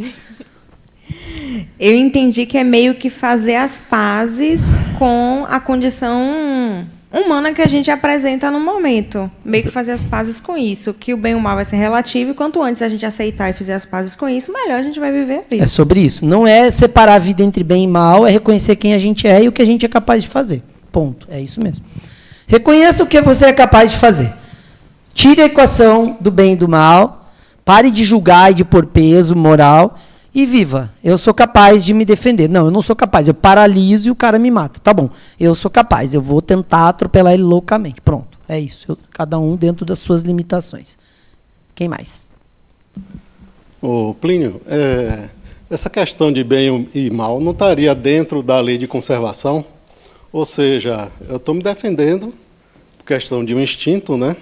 Eu entendi que é meio que fazer as pazes com a condição humana que a gente apresenta no momento. Meio que fazer as pazes com isso. Que o bem e o mal vai ser relativo, e quanto antes a gente aceitar e fizer as pazes com isso, melhor a gente vai viver a vida. É sobre isso. Não é separar a vida entre bem e mal, é reconhecer quem a gente é e o que a gente é capaz de fazer. Ponto. É isso mesmo. Reconheça o que você é capaz de fazer. Tire a equação do bem e do mal. Pare de julgar e de pôr peso moral. E viva. Eu sou capaz de me defender. Não, eu não sou capaz. Eu paraliso e o cara me mata. Tá bom. Eu sou capaz. Eu vou tentar atropelar ele loucamente. Pronto. É isso. Cada um dentro das suas limitações. Quem mais? Plínio, essa questão de bem e mal não estaria dentro da lei de conservação? Ou seja, eu estou me defendendo por questão de um instinto, né?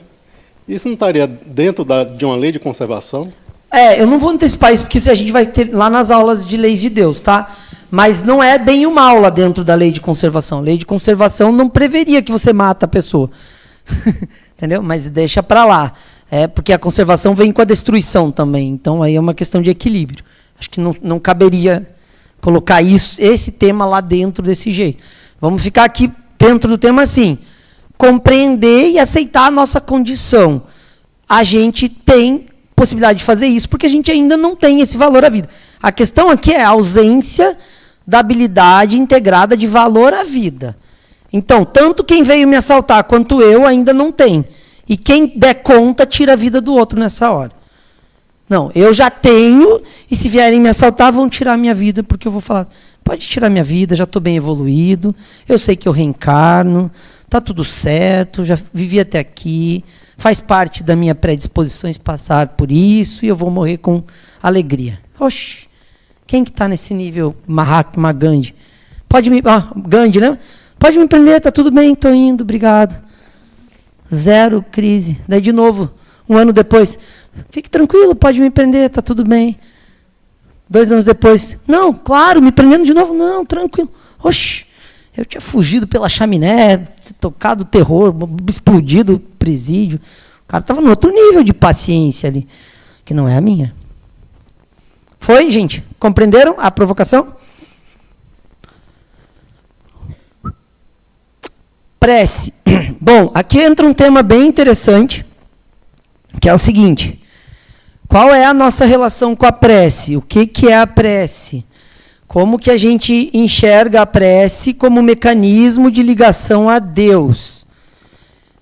Isso não estaria dentro de uma lei de conservação? Eu não vou antecipar isso, porque isso a gente vai ter lá nas aulas de leis de Deus, tá? Mas não é bem e o mal lá dentro da lei de conservação. A lei de conservação não preveria que você mata a pessoa. Entendeu? Mas deixa para lá. Porque a conservação vem com a destruição também. Então, aí é uma questão de equilíbrio. Acho que não caberia colocar esse tema lá dentro desse jeito. Vamos ficar aqui dentro do tema assim. Compreender e aceitar a nossa condição. A gente tem possibilidade de fazer isso, porque a gente ainda não tem esse valor à vida. A questão aqui é a ausência da habilidade integrada de valor à vida. Então, tanto quem veio me assaltar quanto eu ainda não tem. E quem der conta, tira a vida do outro nessa hora. Não, eu já tenho, e se vierem me assaltar, vão tirar a minha vida, porque eu vou falar, pode tirar minha vida, já estou bem evoluído, eu sei que eu reencarno, está tudo certo, já vivi até aqui, faz parte da minha predisposições passar por isso, e eu vou morrer com alegria. Oxi, quem que está nesse nível Mahatma Gandhi? Gandhi, né? Pode me prender, está tudo bem, estou indo, obrigado. Zero crise. Daí, de novo, um ano depois, fique tranquilo, pode me prender, está tudo bem. 2 anos depois, não, claro, me prendendo de novo, não, tranquilo. Oxi, eu tinha fugido pela chaminé, tocado terror, explodido o presídio. O cara estava no outro nível de paciência ali, que não é a minha. Foi, gente? Compreenderam a provocação? Prece. Bom, aqui entra um tema bem interessante, que é o seguinte: qual é a nossa relação com a prece? O que é a prece? Como que a gente enxerga a prece como mecanismo de ligação a Deus?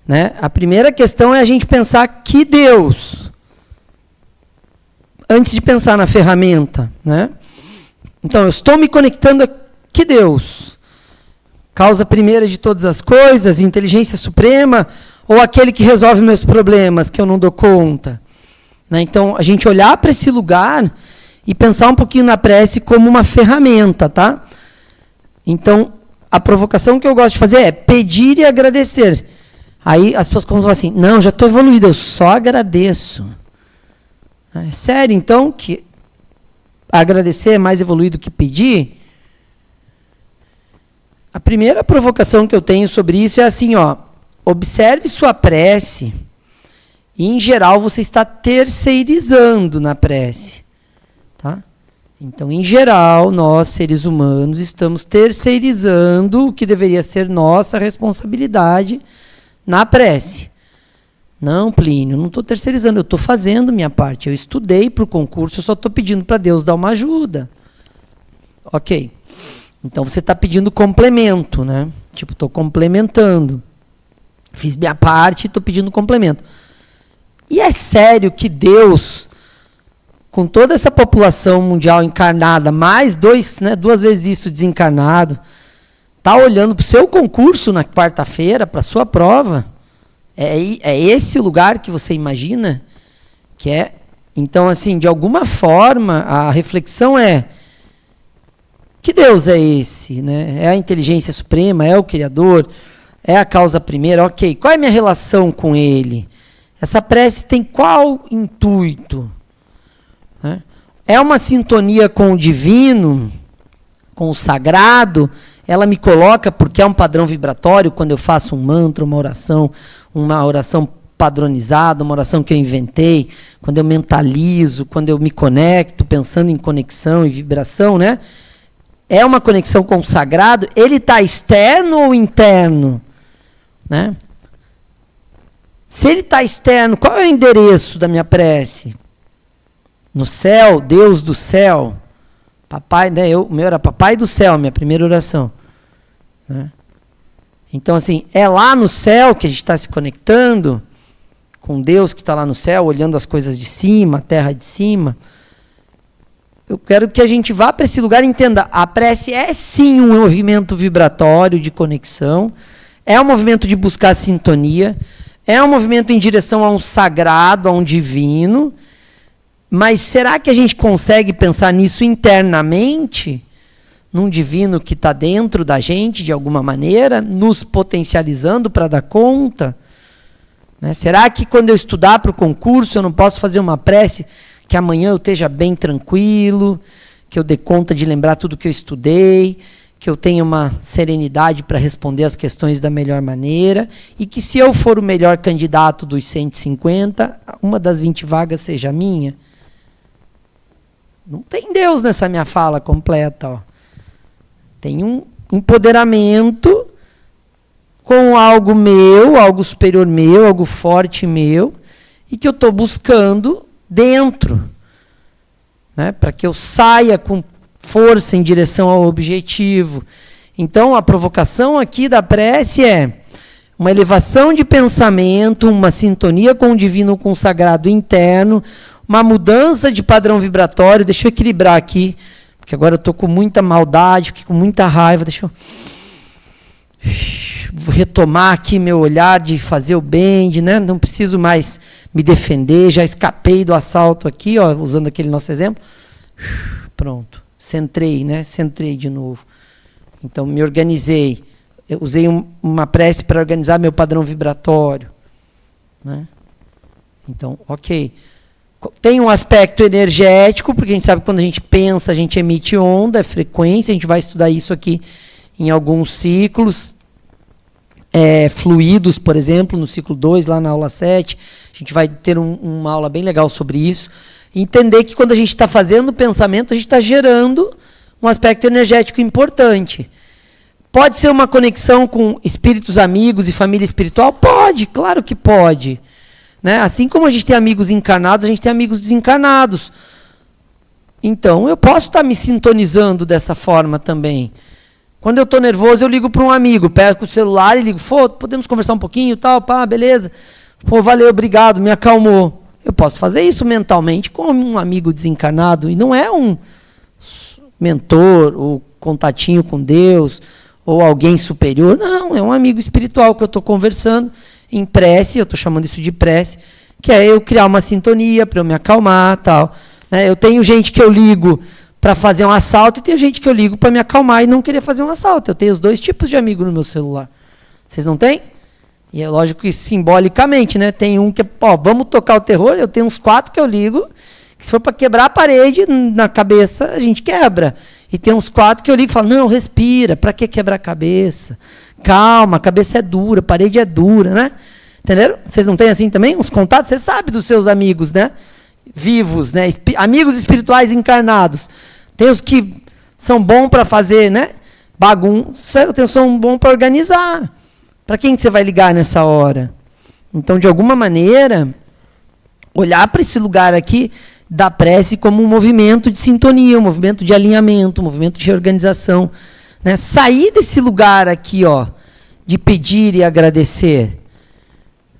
Né? A primeira questão é a gente pensar que Deus, antes de pensar na ferramenta. Né? Então, eu estou me conectando a que Deus? Causa primeira de todas as coisas, inteligência suprema, ou aquele que resolve meus problemas, que eu não dou conta? Né? Então, a gente olhar para esse lugar e pensar um pouquinho na prece como uma ferramenta. Tá? Então, a provocação que eu gosto de fazer é pedir e agradecer. Aí as pessoas falam assim, não, já estou evoluído, eu só agradeço. É sério, então, que agradecer é mais evoluído que pedir? A primeira provocação que eu tenho sobre isso é assim, ó, observe sua prece e, em geral, você está terceirizando na prece. Tá? Então, em geral, nós, seres humanos, estamos terceirizando o que deveria ser nossa responsabilidade na prece. Não, Plínio, não estou terceirizando, eu estou fazendo minha parte. Eu estudei para o concurso, eu só estou pedindo para Deus dar uma ajuda. Ok. Então, você está pedindo complemento, né? Tipo, estou complementando. Fiz minha parte e estou pedindo complemento. E é sério que Deus, com toda essa população mundial encarnada, mais 2 vezes isso desencarnado, está olhando para o seu concurso na quarta-feira, para a sua prova? É esse o lugar que você imagina que é? Então, assim, de alguma forma, a reflexão é: que Deus é esse? Né? É a inteligência suprema? É o Criador? É a causa primeira? Ok. Qual é a minha relação com Ele? Essa prece tem qual intuito? Né? É uma sintonia com o divino? Com o sagrado? Ela me coloca porque é um padrão vibratório quando eu faço um mantra, uma oração padronizada, uma oração que eu inventei, quando eu mentalizo, quando eu me conecto, pensando em conexão e vibração, né? É uma conexão com o sagrado, ele está externo ou interno? Né? Se ele está externo, qual é o endereço da minha prece? No céu, Deus do céu. Papai, né, o meu era Papai do céu, minha primeira oração. Né? Então, assim, é lá no céu que a gente está se conectando com Deus que está lá no céu, olhando as coisas de cima, a terra de cima. Eu quero que a gente vá para esse lugar e entenda, a prece é sim um movimento vibratório de conexão, é um movimento de buscar sintonia, é um movimento em direção a um sagrado, a um divino, mas será que a gente consegue pensar nisso internamente? Num divino que está dentro da gente, de alguma maneira, nos potencializando para dar conta? Né? Será que quando eu estudar para o concurso eu não posso fazer uma prece que amanhã eu esteja bem tranquilo, que eu dê conta de lembrar tudo que eu estudei, que eu tenha uma serenidade para responder as questões da melhor maneira, e que se eu for o melhor candidato dos 150, uma das 20 vagas seja minha? Não tem Deus nessa minha fala completa. Ó. Tem um empoderamento com algo meu, algo superior meu, algo forte meu, e que eu estou buscando dentro, né, para que eu saia com força em direção ao objetivo, Então, a provocação aqui da prece é uma elevação de pensamento, uma sintonia com o divino, com o sagrado interno, uma mudança de padrão vibratório. Deixa eu equilibrar aqui, porque agora eu estou com muita maldade, fiquei com muita raiva. Deixa eu vou retomar aqui meu olhar de fazer o bem, de, né, não preciso mais me defender, já escapei do assalto aqui, ó, usando aquele nosso exemplo. Pronto, centrei, né? Centrei de novo. Então, me organizei. Eu usei uma prece para organizar meu padrão vibratório. Né? Então, ok. Tem um aspecto energético, porque a gente sabe que quando a gente pensa, a gente emite onda, é frequência, a gente vai estudar isso aqui em alguns ciclos. Fluidos, por exemplo, no ciclo 2, lá na aula 7. A gente vai ter uma aula bem legal sobre isso. Entender que quando a gente está fazendo o pensamento, a gente está gerando um aspecto energético importante. Pode ser uma conexão com espíritos amigos e família espiritual? Pode, claro que pode. Né? Assim como a gente tem amigos encarnados, a gente tem amigos desencarnados. Então, eu posso estar me sintonizando dessa forma também. Quando eu estou nervoso, eu ligo para um amigo, pego o celular e ligo, podemos conversar um pouquinho, tal, pá, beleza. Pô, valeu, obrigado, me acalmou. Eu posso fazer isso mentalmente com um amigo desencarnado, e não é um mentor, ou contatinho com Deus, ou alguém superior. Não, é um amigo espiritual que eu estou conversando em prece, eu estou chamando isso de prece, que é eu criar uma sintonia para eu me acalmar, tal. Né? Eu tenho gente que eu ligo para fazer um assalto e tenho gente que eu ligo para me acalmar e não querer fazer um assalto. Eu tenho os dois tipos de amigo no meu celular. Vocês não têm? E é lógico que simbolicamente, né? Tem um que, vamos tocar o terror, eu tenho uns 4 que eu ligo, que se for para quebrar a parede na cabeça, a gente quebra. E tem uns 4 que eu ligo e falo, não, respira, para que quebrar a cabeça? Calma, a cabeça é dura, a parede é dura, né? Entenderam? Vocês não têm assim também? Uns contatos? Você sabe dos seus amigos, né? Vivos, né? Amigos espirituais encarnados. Tem os que são bons para fazer, né? Bagunça, tem os que são bons para organizar. Para quem que você vai ligar nessa hora? Então, de alguma maneira, olhar para esse lugar aqui da prece como um movimento de sintonia, um movimento de alinhamento, um movimento de reorganização. Né? Sair desse lugar aqui, ó, de pedir e agradecer.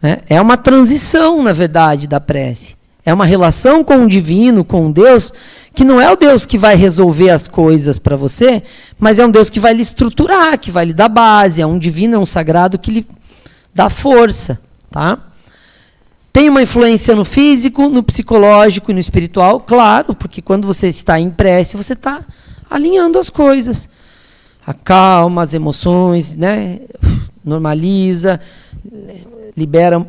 Né? É uma transição, na verdade, da prece. É uma relação com o divino, com Deus, que não é o Deus que vai resolver as coisas para você, mas é um Deus que vai lhe estruturar, que vai lhe dar base, é um divino, é um sagrado que lhe dá força. Tá? Tem uma influência no físico, no psicológico e no espiritual, claro, porque quando você está em prece, você está alinhando as coisas. Acalma as emoções, né? Normaliza, libera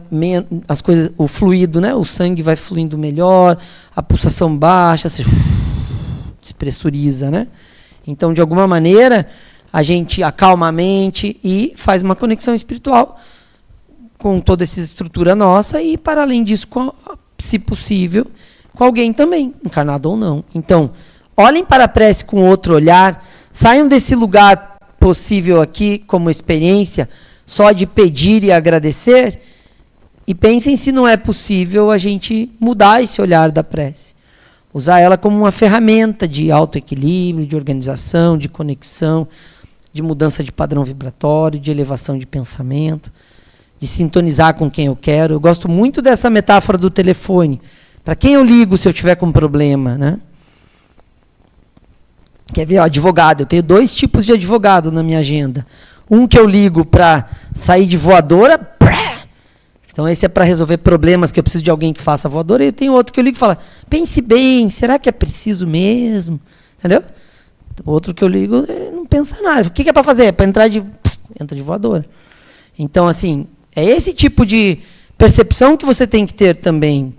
as coisas, o fluido, né? O sangue vai fluindo melhor, a pulsação baixa, se despressuriza, né? Então, de alguma maneira, a gente acalma a mente e faz uma conexão espiritual com toda essa estrutura nossa e, para além disso, se possível, com alguém também, encarnado ou não. Então, olhem para a prece com outro olhar, saiam desse lugar possível aqui, como experiência, só de pedir e agradecer, e pensem se não é possível a gente mudar esse olhar da prece. Usar ela como uma ferramenta de autoequilíbrio, de organização, de conexão, de mudança de padrão vibratório, de elevação de pensamento, de sintonizar com quem eu quero. Eu gosto muito dessa metáfora do telefone. Para quem eu ligo se eu tiver com problema, né? Quer ver? Advogado. Eu tenho 2 tipos de advogado na minha agenda. Um que eu ligo para sair de voadora. Então, esse é para resolver problemas que eu preciso de alguém que faça voadora. E eu tenho outro que eu ligo e falo, pense bem, será que é preciso mesmo? Entendeu? Outro que eu ligo, ele não pensa nada. O que é para fazer? É para entrar entra de voadora. Então, assim, é esse tipo de percepção que você tem que ter também.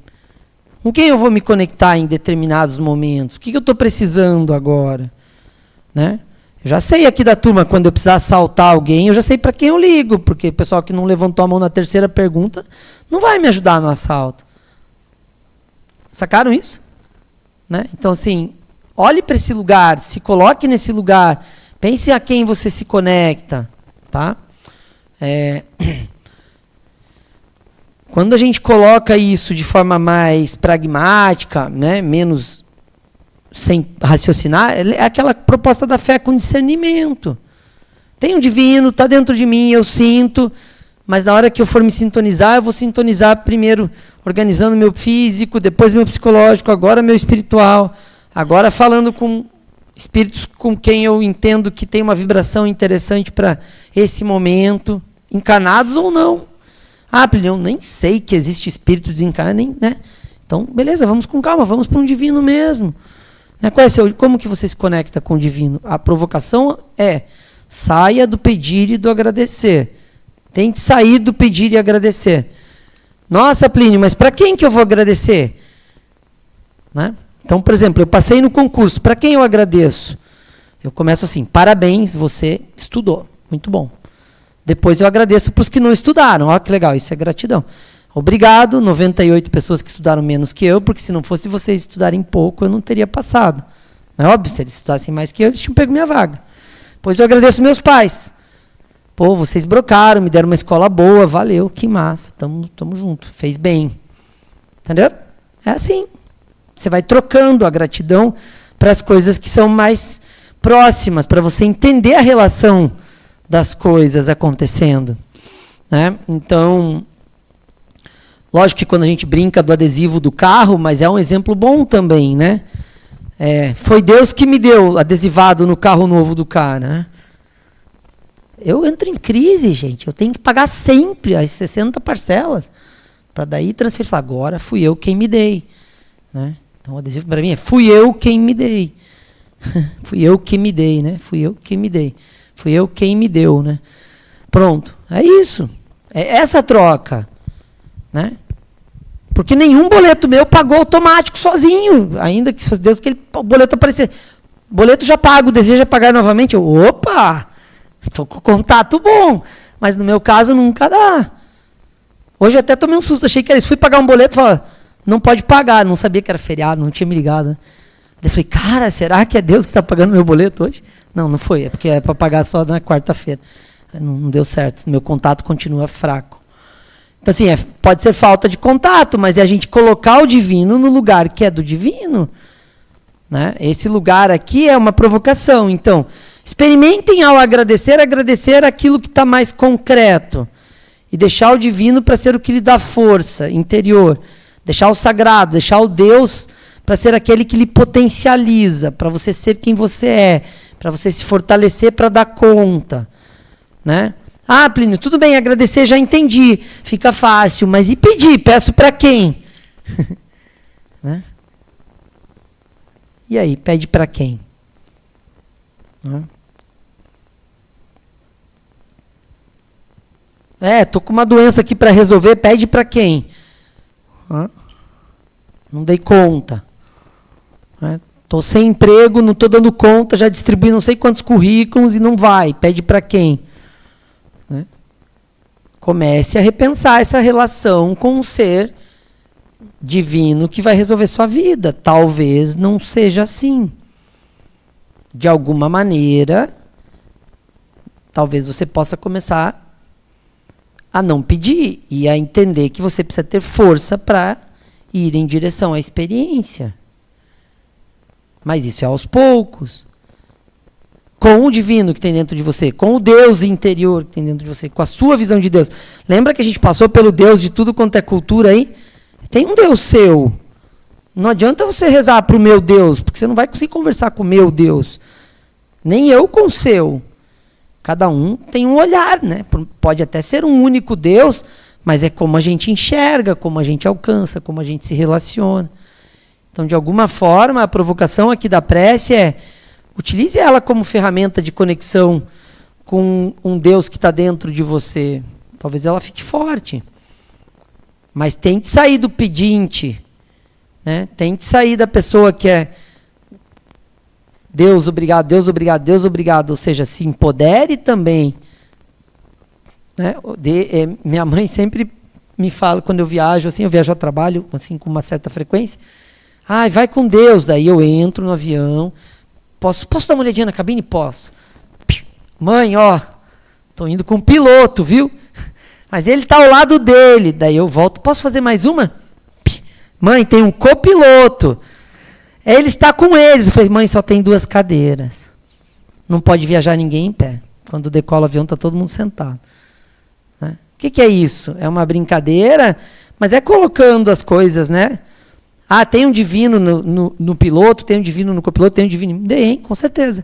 Com quem eu vou me conectar em determinados momentos? O que eu estou precisando agora? Né? Eu já sei aqui da turma, quando eu precisar assaltar alguém, eu já sei para quem eu ligo, porque o pessoal que não levantou a mão na terceira pergunta não vai me ajudar no assalto. Sacaram isso? Né? Então, assim, olhe para esse lugar, se coloque nesse lugar, pense a quem você se conecta. Tá? Quando a gente coloca isso de forma mais pragmática, né, menos sem raciocinar, é aquela proposta da fé com discernimento. Tem um divino, está dentro de mim, eu sinto, mas na hora que eu for me sintonizar, eu vou sintonizar primeiro organizando meu físico, depois meu psicológico, agora meu espiritual, agora falando com espíritos com quem eu entendo que tem uma vibração interessante para esse momento, encarnados ou não. Ah, Plínio, eu nem sei que existe espírito desencarnado, nem, né? Então, beleza, vamos com calma, vamos para um divino mesmo. Né? Como que você se conecta com o divino? A provocação é, saia do pedir e do agradecer. Tente sair do pedir e agradecer. Nossa, Plínio, mas para quem que eu vou agradecer? Né? Então, por exemplo, eu passei no concurso, para quem eu agradeço? Eu começo assim, parabéns, você estudou, muito bom. Depois eu agradeço para os que não estudaram, olha que legal, isso é gratidão. Obrigado, 98 pessoas que estudaram menos que eu, porque se não fosse vocês estudarem pouco, eu não teria passado. Não é óbvio, se eles estudassem mais que eu, eles tinham pego minha vaga. Depois eu agradeço meus pais. Pô, vocês brocaram, me deram uma escola boa, valeu, que massa, tamo junto, fez bem. Entendeu? É assim. Você vai trocando a gratidão para as coisas que são mais próximas, para você entender a relação das coisas acontecendo. Né? Então, lógico que quando a gente brinca do adesivo do carro, mas é um exemplo bom também, né? Foi Deus que me deu adesivado no carro novo do cara. Né? Eu entro em crise, gente. Eu tenho que pagar sempre as 60 parcelas para daí transferir. Falar, agora fui eu quem me dei. Né? Então, o adesivo para mim é fui eu quem me dei. Fui eu que me dei, né? Fui eu que me dei. Fui eu quem me deu, né? Pronto. É isso. É essa troca. Né? Porque nenhum boleto meu pagou automático sozinho. Ainda que Deus que o boleto aparecer. Boleto já pago, deseja pagar novamente. Opa! Estou com contato bom. Mas no meu caso nunca dá. Hoje eu até tomei um susto. Achei que era isso. Fui pagar um boleto e falei, não pode pagar. Não sabia que era feriado, não tinha me ligado. Né? Eu falei, cara, será que é Deus que está pagando meu boleto hoje? Não, não foi. É porque é para pagar só na quarta-feira. Não deu certo. Meu contato continua fraco. Então, assim, pode ser falta de contato, mas é a gente colocar o divino no lugar que é do divino. Né? Esse lugar aqui é uma provocação. Então, experimentem ao agradecer aquilo que está mais concreto. E deixar o divino para ser o que lhe dá força interior. Deixar o sagrado, deixar o Deus para ser aquele que lhe potencializa, para você ser quem você é, para você se fortalecer para dar conta. Né? Ah, Plínio, tudo bem, agradecer, já entendi. Fica fácil, mas e pedir? Peço para quem? Né? E aí, pede para quem? Tô com uma doença aqui para resolver, pede para quem? Não dei conta. Estou sem emprego, não estou dando conta, já distribuí não sei quantos currículos e não vai. Pede para quem? Né? Comece a repensar essa relação com o ser divino que vai resolver sua vida. Talvez não seja assim. De alguma maneira, talvez você possa começar a não pedir e a entender que você precisa ter força para ir em direção à experiência. Mas isso é aos poucos. Com o divino que tem dentro de você, com o Deus interior que tem dentro de você, com a sua visão de Deus. Lembra que a gente passou pelo Deus de tudo quanto é cultura aí? Tem um Deus seu. Não adianta você rezar para o meu Deus, porque você não vai conseguir conversar com o meu Deus. Nem eu com o seu. Cada um tem um olhar, né? Pode até ser um único Deus, mas é como a gente enxerga, como a gente alcança, como a gente se relaciona. Então, de alguma forma, a provocação aqui da prece é utilize ela como ferramenta de conexão com um Deus que está dentro de você. Talvez ela fique forte. Mas tente sair do pedinte. Né? Tente sair da pessoa que é Deus, obrigado, Deus, obrigado, Deus, obrigado. Ou seja, se empodere também. Né? Minha mãe sempre me fala, quando eu viajo a trabalho assim, com uma certa frequência. Vai com Deus. Daí eu entro no avião. Posso dar uma olhadinha na cabine? Posso. Mãe, estou indo com o piloto, viu? Mas ele está ao lado dele. Daí eu volto. Posso fazer mais uma? Mãe, tem um copiloto. Ele está com eles. Eu falei, mãe, só tem 2 cadeiras. Não pode viajar ninguém em pé. Quando decola o avião, está todo mundo sentado. Né? O que é isso? É uma brincadeira, mas é colocando as coisas, né? Ah, tem um divino no piloto, tem um divino no copiloto, tem um divino... Tem, com certeza.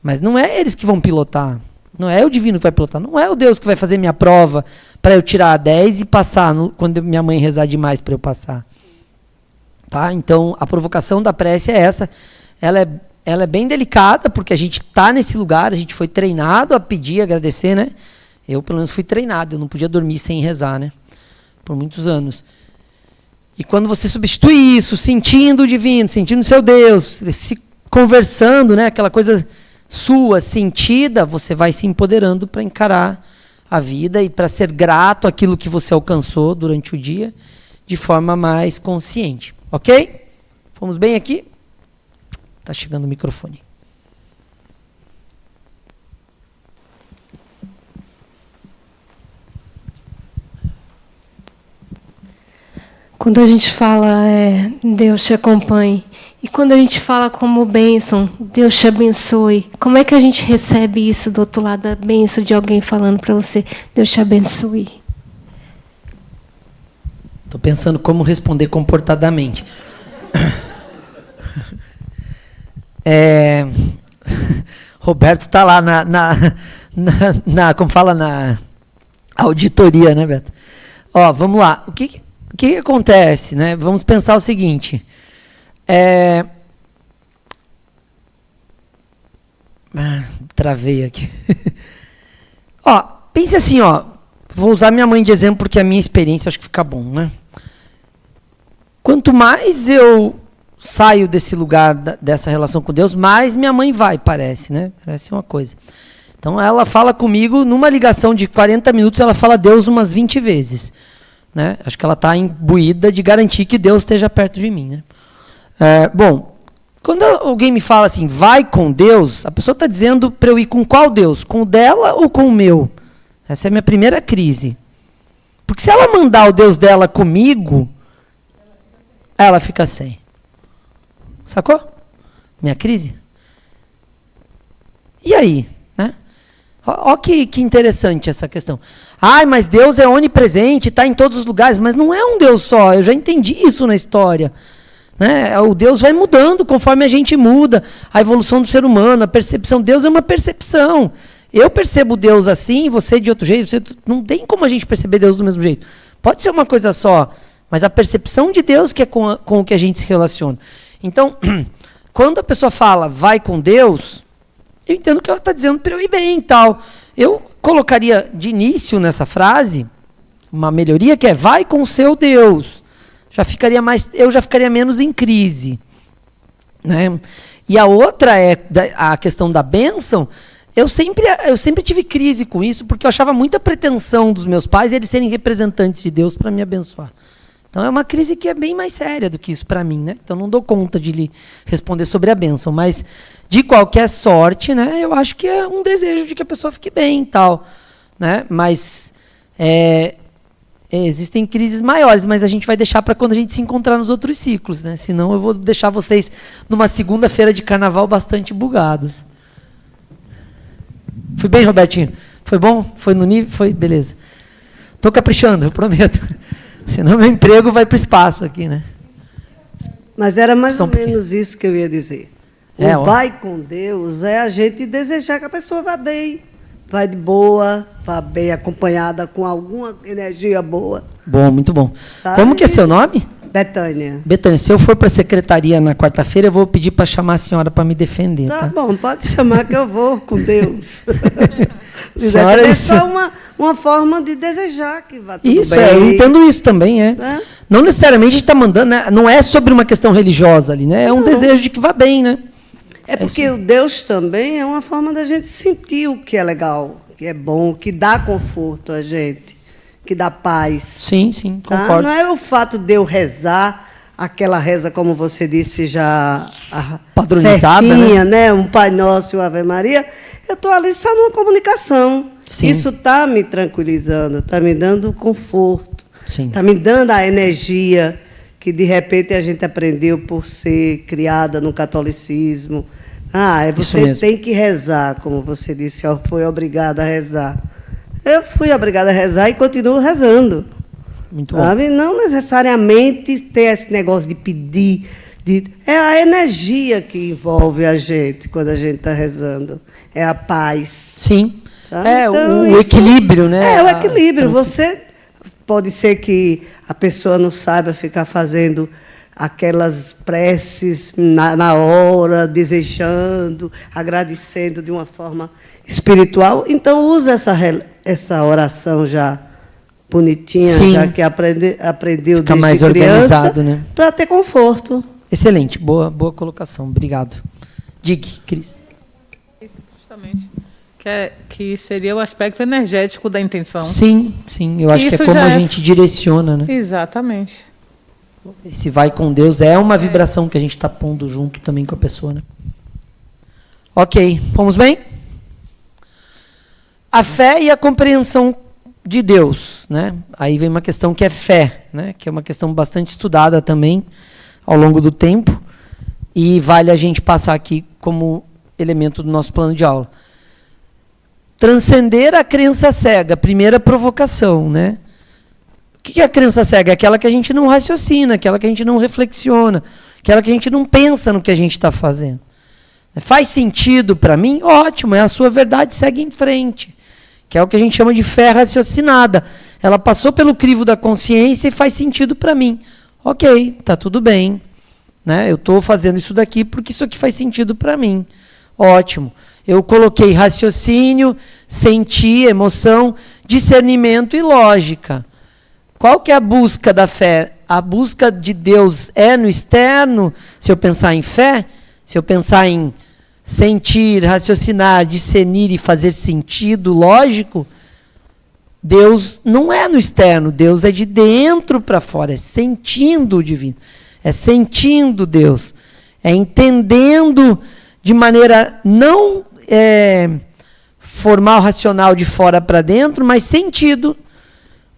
Mas não é eles que vão pilotar. Não é o divino que vai pilotar. Não é o Deus que vai fazer minha prova para eu tirar 10 e passar quando minha mãe rezar demais para eu passar. Tá? Então, a provocação da prece é essa. Ela é bem delicada, porque a gente está nesse lugar, a gente foi treinado a pedir, agradecer, né? Eu, pelo menos, fui treinado. Eu não podia dormir sem rezar, né? Por muitos anos. E quando você substitui isso, sentindo o divino, sentindo o seu Deus, se conversando, né? Aquela coisa sua, sentida, você vai se empoderando para encarar a vida e para ser grato àquilo que você alcançou durante o dia de forma mais consciente. Ok? Fomos bem aqui? Está chegando o microfone. Quando a gente fala Deus te acompanhe, e quando a gente fala como bênção, Deus te abençoe, como é que a gente recebe isso do outro lado da bênção de alguém falando para você, Deus te abençoe? Estou pensando como responder comportadamente. Roberto está lá como fala, na auditoria, né, Beto? Ó, vamos lá. O que acontece, né? Vamos pensar o seguinte. Travei aqui. Ó, pense assim, ó. Vou usar minha mãe de exemplo porque a minha experiência acho que fica bom, né? Quanto mais eu saio desse lugar, dessa relação com Deus, mais minha mãe vai, parece, né? Parece uma coisa. Então, ela fala comigo, numa ligação de 40 minutos, ela fala Deus umas 20 vezes. Né? Acho que ela está imbuída de garantir que Deus esteja perto de mim. Né? Bom, quando alguém me fala assim, vai com Deus, a pessoa está dizendo para eu ir com qual Deus? Com o dela ou com o meu? Essa é a minha primeira crise. Porque se ela mandar o Deus dela comigo, ela fica sem. Sacou? Minha crise? E aí? Né? Olha que interessante essa questão. Ai, mas Deus é onipresente, está em todos os lugares. Mas não é um Deus só, eu já entendi isso na história. Né? O Deus vai mudando conforme a gente muda. A evolução do ser humano, a percepção. Deus é uma percepção. Eu percebo Deus assim, você de outro jeito. Não tem como a gente perceber Deus do mesmo jeito. Pode ser uma coisa só, mas a percepção de Deus que é com o que a gente se relaciona. Então, quando a pessoa fala, vai com Deus, eu entendo que ela está dizendo para eu ir bem e tal. Eu colocaria de início nessa frase uma melhoria que é, vai com o seu Deus. Eu já ficaria menos em crise. Né? E a outra é a questão da bênção. Eu sempre tive crise com isso, porque eu achava muita pretensão dos meus pais eles serem representantes de Deus para me abençoar. Então é uma crise que é bem mais séria do que isso para mim, né? Então não dou conta de lhe responder sobre a bênção, mas de qualquer sorte, né? Eu acho que é um desejo de que a pessoa fique bem e tal, né? Mas existem crises maiores, mas a gente vai deixar para quando a gente se encontrar nos outros ciclos, né? Senão eu vou deixar vocês numa segunda-feira de carnaval bastante bugados. Fui bem, Robertinho? Foi bom? Foi no nível? Foi? Beleza. Estou caprichando, eu prometo. Senão meu emprego vai para o espaço aqui, né? Mas era mais ou menos isso que eu ia dizer. O vai com Deus é a gente desejar que a pessoa vá bem, vá de boa, vá bem acompanhada com alguma energia boa. Bom, muito bom. Sabe? Como que é seu nome? Betânia. Betânia, se eu for para a secretaria na quarta-feira, eu vou pedir para chamar a senhora para me defender. Tá bom, pode chamar que eu vou com Deus. Senhora, é só uma forma de desejar que vá tudo bem. Isso, eu entendo isso também. Não necessariamente a gente está mandando, né? Não é sobre uma questão religiosa ali, né? É um desejo de que vá bem, né? É porque o Deus também é uma forma da gente sentir o que é legal, que é bom, que dá conforto a gente, que dá paz. Sim, concordo. Não é o fato de eu rezar aquela reza, como você disse, já padronizada, certinha, né? Um Pai Nosso e uma Ave Maria. Eu estou ali só numa comunicação. Sim. Isso está me tranquilizando, está me dando conforto, está me dando a energia que, de repente, a gente aprendeu por ser criada no catolicismo, Você tem que rezar, como você disse, foi obrigada a rezar. Eu fui obrigada a rezar e continuo rezando. Muito sabe? bom. Não necessariamente ter esse negócio de pedir. É a energia que envolve a gente quando a gente está rezando. É a paz. Sim. Sabe? Então, o equilíbrio, né? É o equilíbrio. Você pode ser que a pessoa não saiba ficar fazendo aquelas preces na hora, desejando, agradecendo de uma forma espiritual. Então, usa essa oração já bonitinha, Sim. já que aprendeu Fica desde mais criança, organizado, né? para ter conforto. Excelente, boa colocação. Obrigado. Diga, Cris. Justamente. Que seria o aspecto energético da intenção. Sim, eu acho que é como a gente direciona, né? Exatamente. Esse vai com Deus é uma vibração que a gente está pondo junto também com a pessoa, né? Ok, vamos bem? A fé e a compreensão de Deus, né? Aí vem uma questão que é fé, né? Que é uma questão bastante estudada também ao longo do tempo e vale a gente passar aqui como elemento do nosso plano de aula. Transcender a crença cega, primeira provocação, né? O que é a crença cega? É aquela que a gente não raciocina, aquela que a gente não reflexiona, aquela que a gente não pensa no que a gente está fazendo. Faz sentido para mim? Ótimo, é a sua verdade, segue em frente. Que é o que a gente chama de fé raciocinada. Ela passou pelo crivo da consciência e faz sentido para mim. Ok, está tudo bem. Né? Eu estou fazendo isso daqui porque isso aqui faz sentido para mim. Ótimo. Eu coloquei raciocínio, sentir, emoção, discernimento e lógica. Qual que é a busca da fé? A busca de Deus é no externo, se eu pensar em fé, se eu pensar em sentir, raciocinar, discernir e fazer sentido lógico, Deus não é no externo, Deus é de dentro para fora, é sentindo o divino, é sentindo Deus, é entendendo de maneira não formal, racional, de fora para dentro, mas sentido.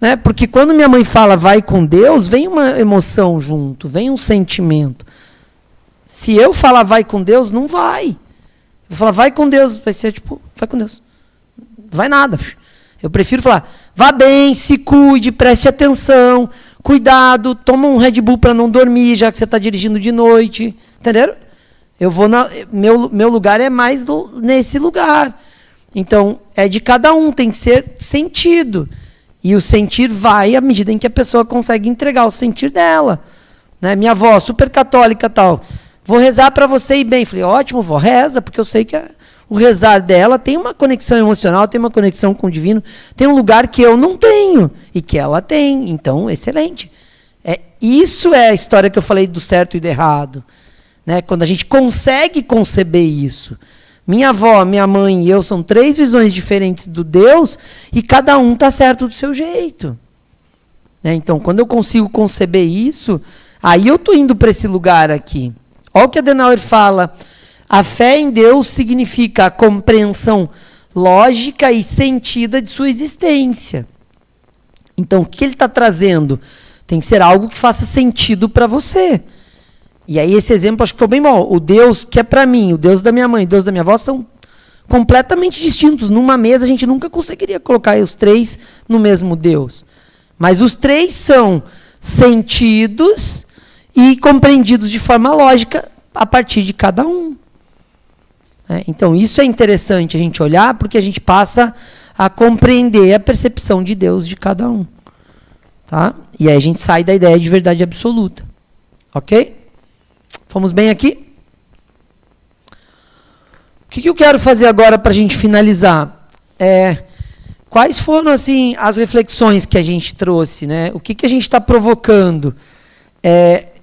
Né? Porque quando minha mãe fala vai com Deus, vem uma emoção junto, vem um sentimento. Se eu falar vai com Deus, não vai. Eu falar vai com Deus, vai ser tipo, vai com Deus. Não vai nada. Eu prefiro falar, vá bem, se cuide, preste atenção, cuidado, toma um Red Bull para não dormir, já que você está dirigindo de noite. Entenderam? Eu vou meu lugar é mais nesse lugar. Então, é de cada um, tem que ser sentido. E o sentir vai à medida em que a pessoa consegue entregar o sentir dela. Né? Minha avó, super católica tal, vou rezar para você ir bem. Falei, ótimo, vó, reza, porque eu sei que o rezar dela tem uma conexão emocional, tem uma conexão com o divino, tem um lugar que eu não tenho e que ela tem. Então, excelente. Isso é a história que eu falei do certo e do errado. Né? Quando a gente consegue conceber isso. Minha avó, minha mãe e eu são 3 visões diferentes do Deus e cada um está certo do seu jeito. Né? Então, quando eu consigo conceber isso, aí eu estou indo para esse lugar aqui. Olha o que Adenauer fala. A fé em Deus significa a compreensão lógica e sentida de sua existência. Então, o que ele está trazendo? Tem que ser algo que faça sentido para você. E aí esse exemplo acho que foi bem bom. O Deus que é para mim, o Deus da minha mãe, o Deus da minha avó são completamente distintos. Numa mesa a gente nunca conseguiria colocar os 3 no mesmo Deus. Mas os 3 são sentidos e compreendidos de forma lógica a partir de cada um. Então isso é interessante a gente olhar porque a gente passa a compreender a percepção de Deus de cada um. Tá? E aí a gente sai da ideia de verdade absoluta. Ok? Fomos bem aqui? O que eu quero fazer agora para a gente finalizar? Quais foram assim, as reflexões que a gente trouxe? Né? O que a gente está provocando?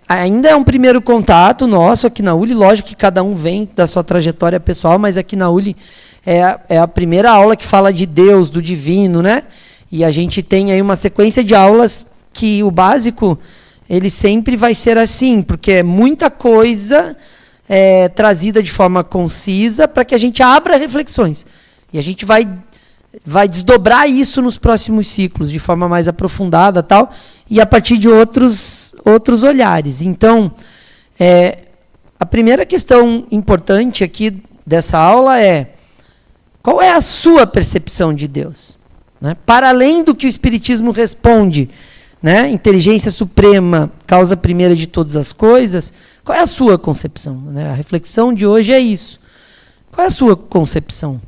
Ainda é um primeiro contato nosso aqui na ULI, lógico que cada um vem da sua trajetória pessoal, mas aqui na ULI é a primeira aula que fala de Deus, do divino, né? E a gente tem aí uma sequência de aulas que o básico ele sempre vai ser assim, porque é muita coisa trazida de forma concisa para que a gente abra reflexões. E a gente vai desdobrar isso nos próximos ciclos, de forma mais aprofundada e a partir de outros olhares. Então, a primeira questão importante aqui dessa aula é: qual é a sua percepção de Deus? Né? Para além do que o Espiritismo responde, né? Inteligência suprema, causa primeira de todas as coisas, qual é a sua concepção? Né? A reflexão de hoje é isso. Qual é a sua concepção?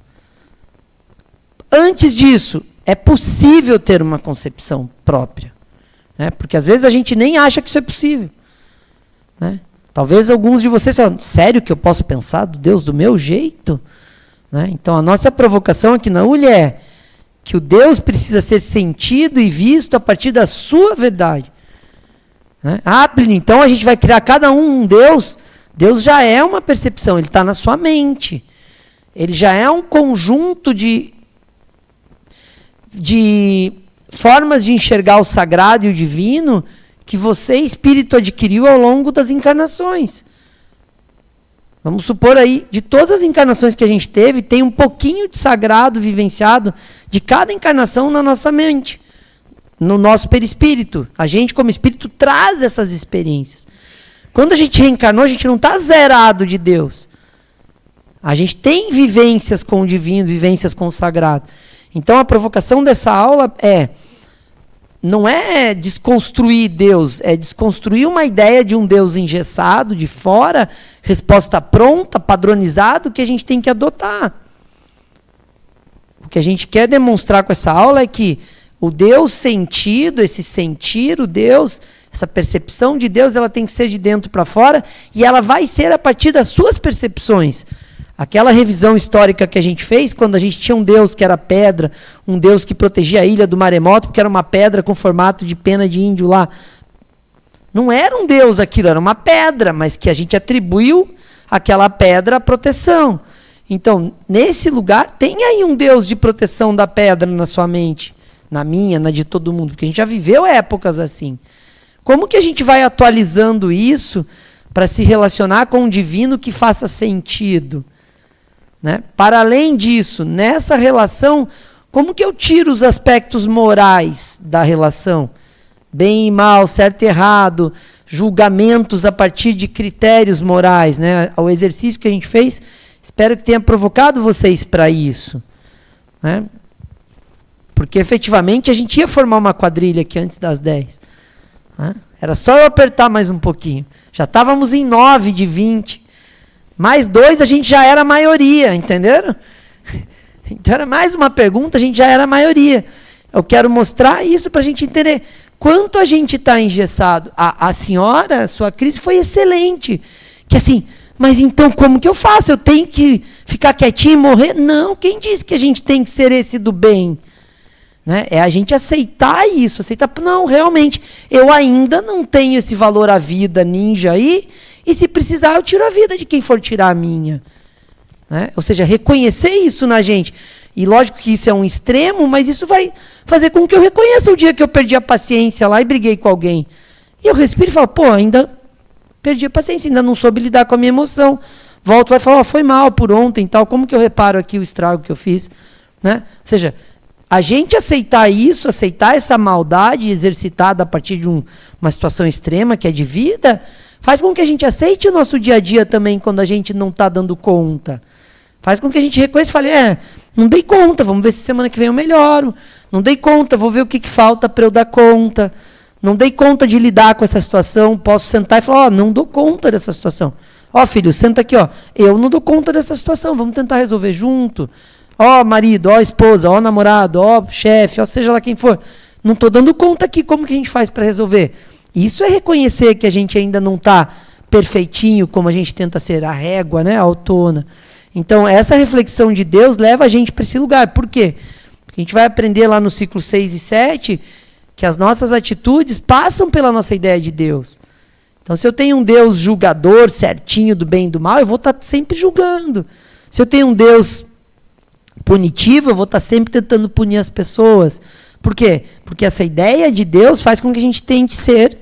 Antes disso, é possível ter uma concepção própria. Né? Porque às vezes a gente nem acha que isso é possível. Né? Talvez alguns de vocês falem: sério que eu posso pensar do Deus do meu jeito? Né? Então a nossa provocação aqui na ULE é que o Deus precisa ser sentido e visto a partir da sua verdade. Né? Plínio, então a gente vai criar cada um Deus. Deus já é uma percepção, ele está na sua mente. Ele já é um conjunto de formas de enxergar o sagrado e o divino que você, espírito, adquiriu ao longo das encarnações. Vamos supor aí, de todas as encarnações que a gente teve, tem um pouquinho de sagrado vivenciado de cada encarnação na nossa mente, no nosso perispírito. A gente, como espírito, traz essas experiências. Quando a gente reencarnou, a gente não está zerado de Deus. A gente tem vivências com o divino, vivências com o sagrado. Então, a provocação dessa aula não é desconstruir Deus, é desconstruir uma ideia de um Deus engessado, de fora, resposta pronta, padronizado, que a gente tem que adotar. O que a gente quer demonstrar com essa aula é que o Deus sentido, esse sentir, o Deus, essa percepção de Deus, ela tem que ser de dentro para fora, e ela vai ser a partir das suas percepções. Aquela revisão histórica que a gente fez, quando a gente tinha um Deus que era pedra, um Deus que protegia a ilha do maremoto, porque era uma pedra com formato de pena de índio lá. Não era um Deus aquilo, era uma pedra, mas que a gente atribuiu àquela pedra a proteção. Então, nesse lugar, tem aí um Deus de proteção da pedra na sua mente, na minha, na de todo mundo, porque a gente já viveu épocas assim. Como que a gente vai atualizando isso para se relacionar com um divino que faça sentido? Né? Para além disso, nessa relação, como que eu tiro os aspectos morais da relação? Bem e mal, certo e errado, julgamentos a partir de critérios morais. Né? O exercício que a gente fez, espero que tenha provocado vocês para isso. Né? Porque, efetivamente, a gente ia formar uma quadrilha aqui antes das 10. Né? Era só eu apertar mais um pouquinho. Já estávamos em 9 de 20. Mais 2, a gente já era a maioria, entenderam? Então era mais uma pergunta, a gente já era a maioria. Eu quero mostrar isso para a gente entender quanto a gente está engessado. A senhora, sua crise foi excelente. Que assim, mas então como que eu faço? Eu tenho que ficar quietinho e morrer? Não, quem disse que a gente tem que ser esse do bem? Né? É a gente aceitar isso, aceitar, não, realmente, eu ainda não tenho esse valor à vida ninja aí, e se precisar eu tiro a vida de quem for tirar a minha. Né? Ou seja, reconhecer isso na gente. E lógico que isso é um extremo, mas isso vai fazer com que eu reconheça o dia que eu perdi a paciência lá e briguei com alguém. E eu respiro e falo, pô, ainda perdi a paciência, ainda não soube lidar com a minha emoção. Volto lá e falo, foi mal por ontem, tal, como que eu reparo aqui o estrago que eu fiz? Né? Ou seja, a gente aceitar isso, aceitar essa maldade exercitada a partir de uma situação extrema, que é de vida, faz com que a gente aceite o nosso dia a dia também, quando a gente não está dando conta. Faz com que a gente reconheça e fale, não dei conta, vamos ver se semana que vem eu melhoro. Não dei conta, vou ver o que falta para eu dar conta. Não dei conta de lidar com essa situação, posso sentar e falar, não dou conta dessa situação. Filho, senta aqui, eu não dou conta dessa situação, vamos tentar resolver junto. Marido, esposa, namorado, chefe, seja lá quem for. Não estou dando conta aqui, como que a gente faz para resolver? Isso é reconhecer que a gente ainda não está perfeitinho, como a gente tenta ser a régua, né, a autona. Então, essa reflexão de Deus leva a gente para esse lugar. Por quê? Porque a gente vai aprender lá no ciclo 6 e 7 que as nossas atitudes passam pela nossa ideia de Deus. Então, se eu tenho um Deus julgador, certinho, do bem e do mal, eu vou estar sempre julgando. Se eu tenho um Deus punitivo, eu vou estar sempre tentando punir as pessoas. Por quê? Porque essa ideia de Deus faz com que a gente tente ser,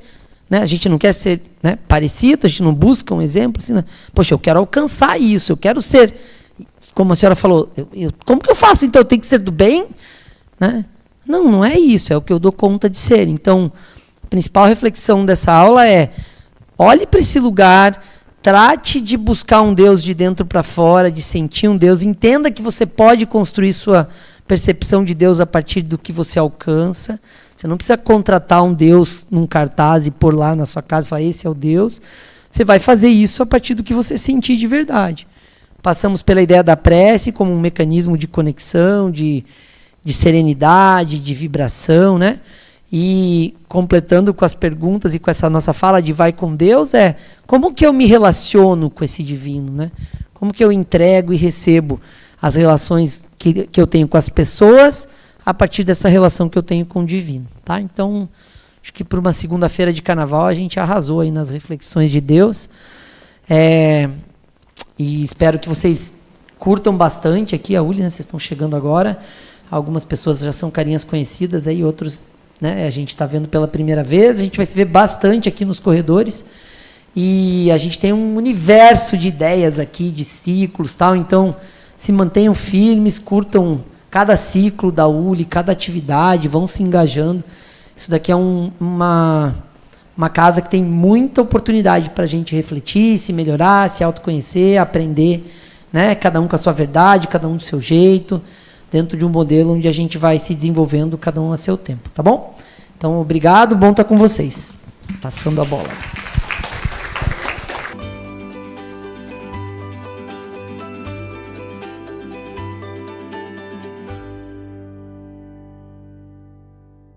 né? A gente não quer ser, né, parecido, a gente não busca um exemplo assim, né? Poxa, eu quero alcançar isso, eu quero ser, como a senhora falou, como que eu faço então? Eu tenho que ser do bem? Né? Não é isso, é o que eu dou conta de ser. Então, a principal reflexão dessa aula é, olhe para esse lugar, trate de buscar um Deus de dentro para fora, de sentir um Deus. Entenda que você pode construir sua percepção de Deus a partir do que você alcança. Você não precisa contratar um Deus num cartaz e pôr lá na sua casa e falar, esse é o Deus. Você vai fazer isso a partir do que você sentir de verdade. Passamos pela ideia da prece como um mecanismo de conexão, de serenidade, de vibração, né? E completando com as perguntas e com essa nossa fala de vai com Deus, como que eu me relaciono com esse divino, né? Como que eu entrego e recebo as relações que eu tenho com as pessoas a partir dessa relação que eu tenho com o divino, tá? Então, acho que por uma segunda-feira de carnaval a gente arrasou aí nas reflexões de Deus. E espero que vocês curtam bastante aqui a Uli, né? Vocês estão chegando agora. Algumas pessoas já são carinhas conhecidas, aí outros, né, a gente está vendo pela primeira vez. A gente vai se ver bastante aqui nos corredores. E a gente tem um universo de ideias aqui, de ciclos, tal. Então, se mantenham firmes, curtam cada ciclo da Uli, cada atividade, vão se engajando. Isso daqui é uma casa que tem muita oportunidade para a gente refletir, se melhorar, se autoconhecer, aprender, né? Cada um com a sua verdade, cada um do seu jeito, dentro de um modelo onde a gente vai se desenvolvendo, cada um a seu tempo, tá bom? Então, obrigado, bom estar com vocês. Passando a bola.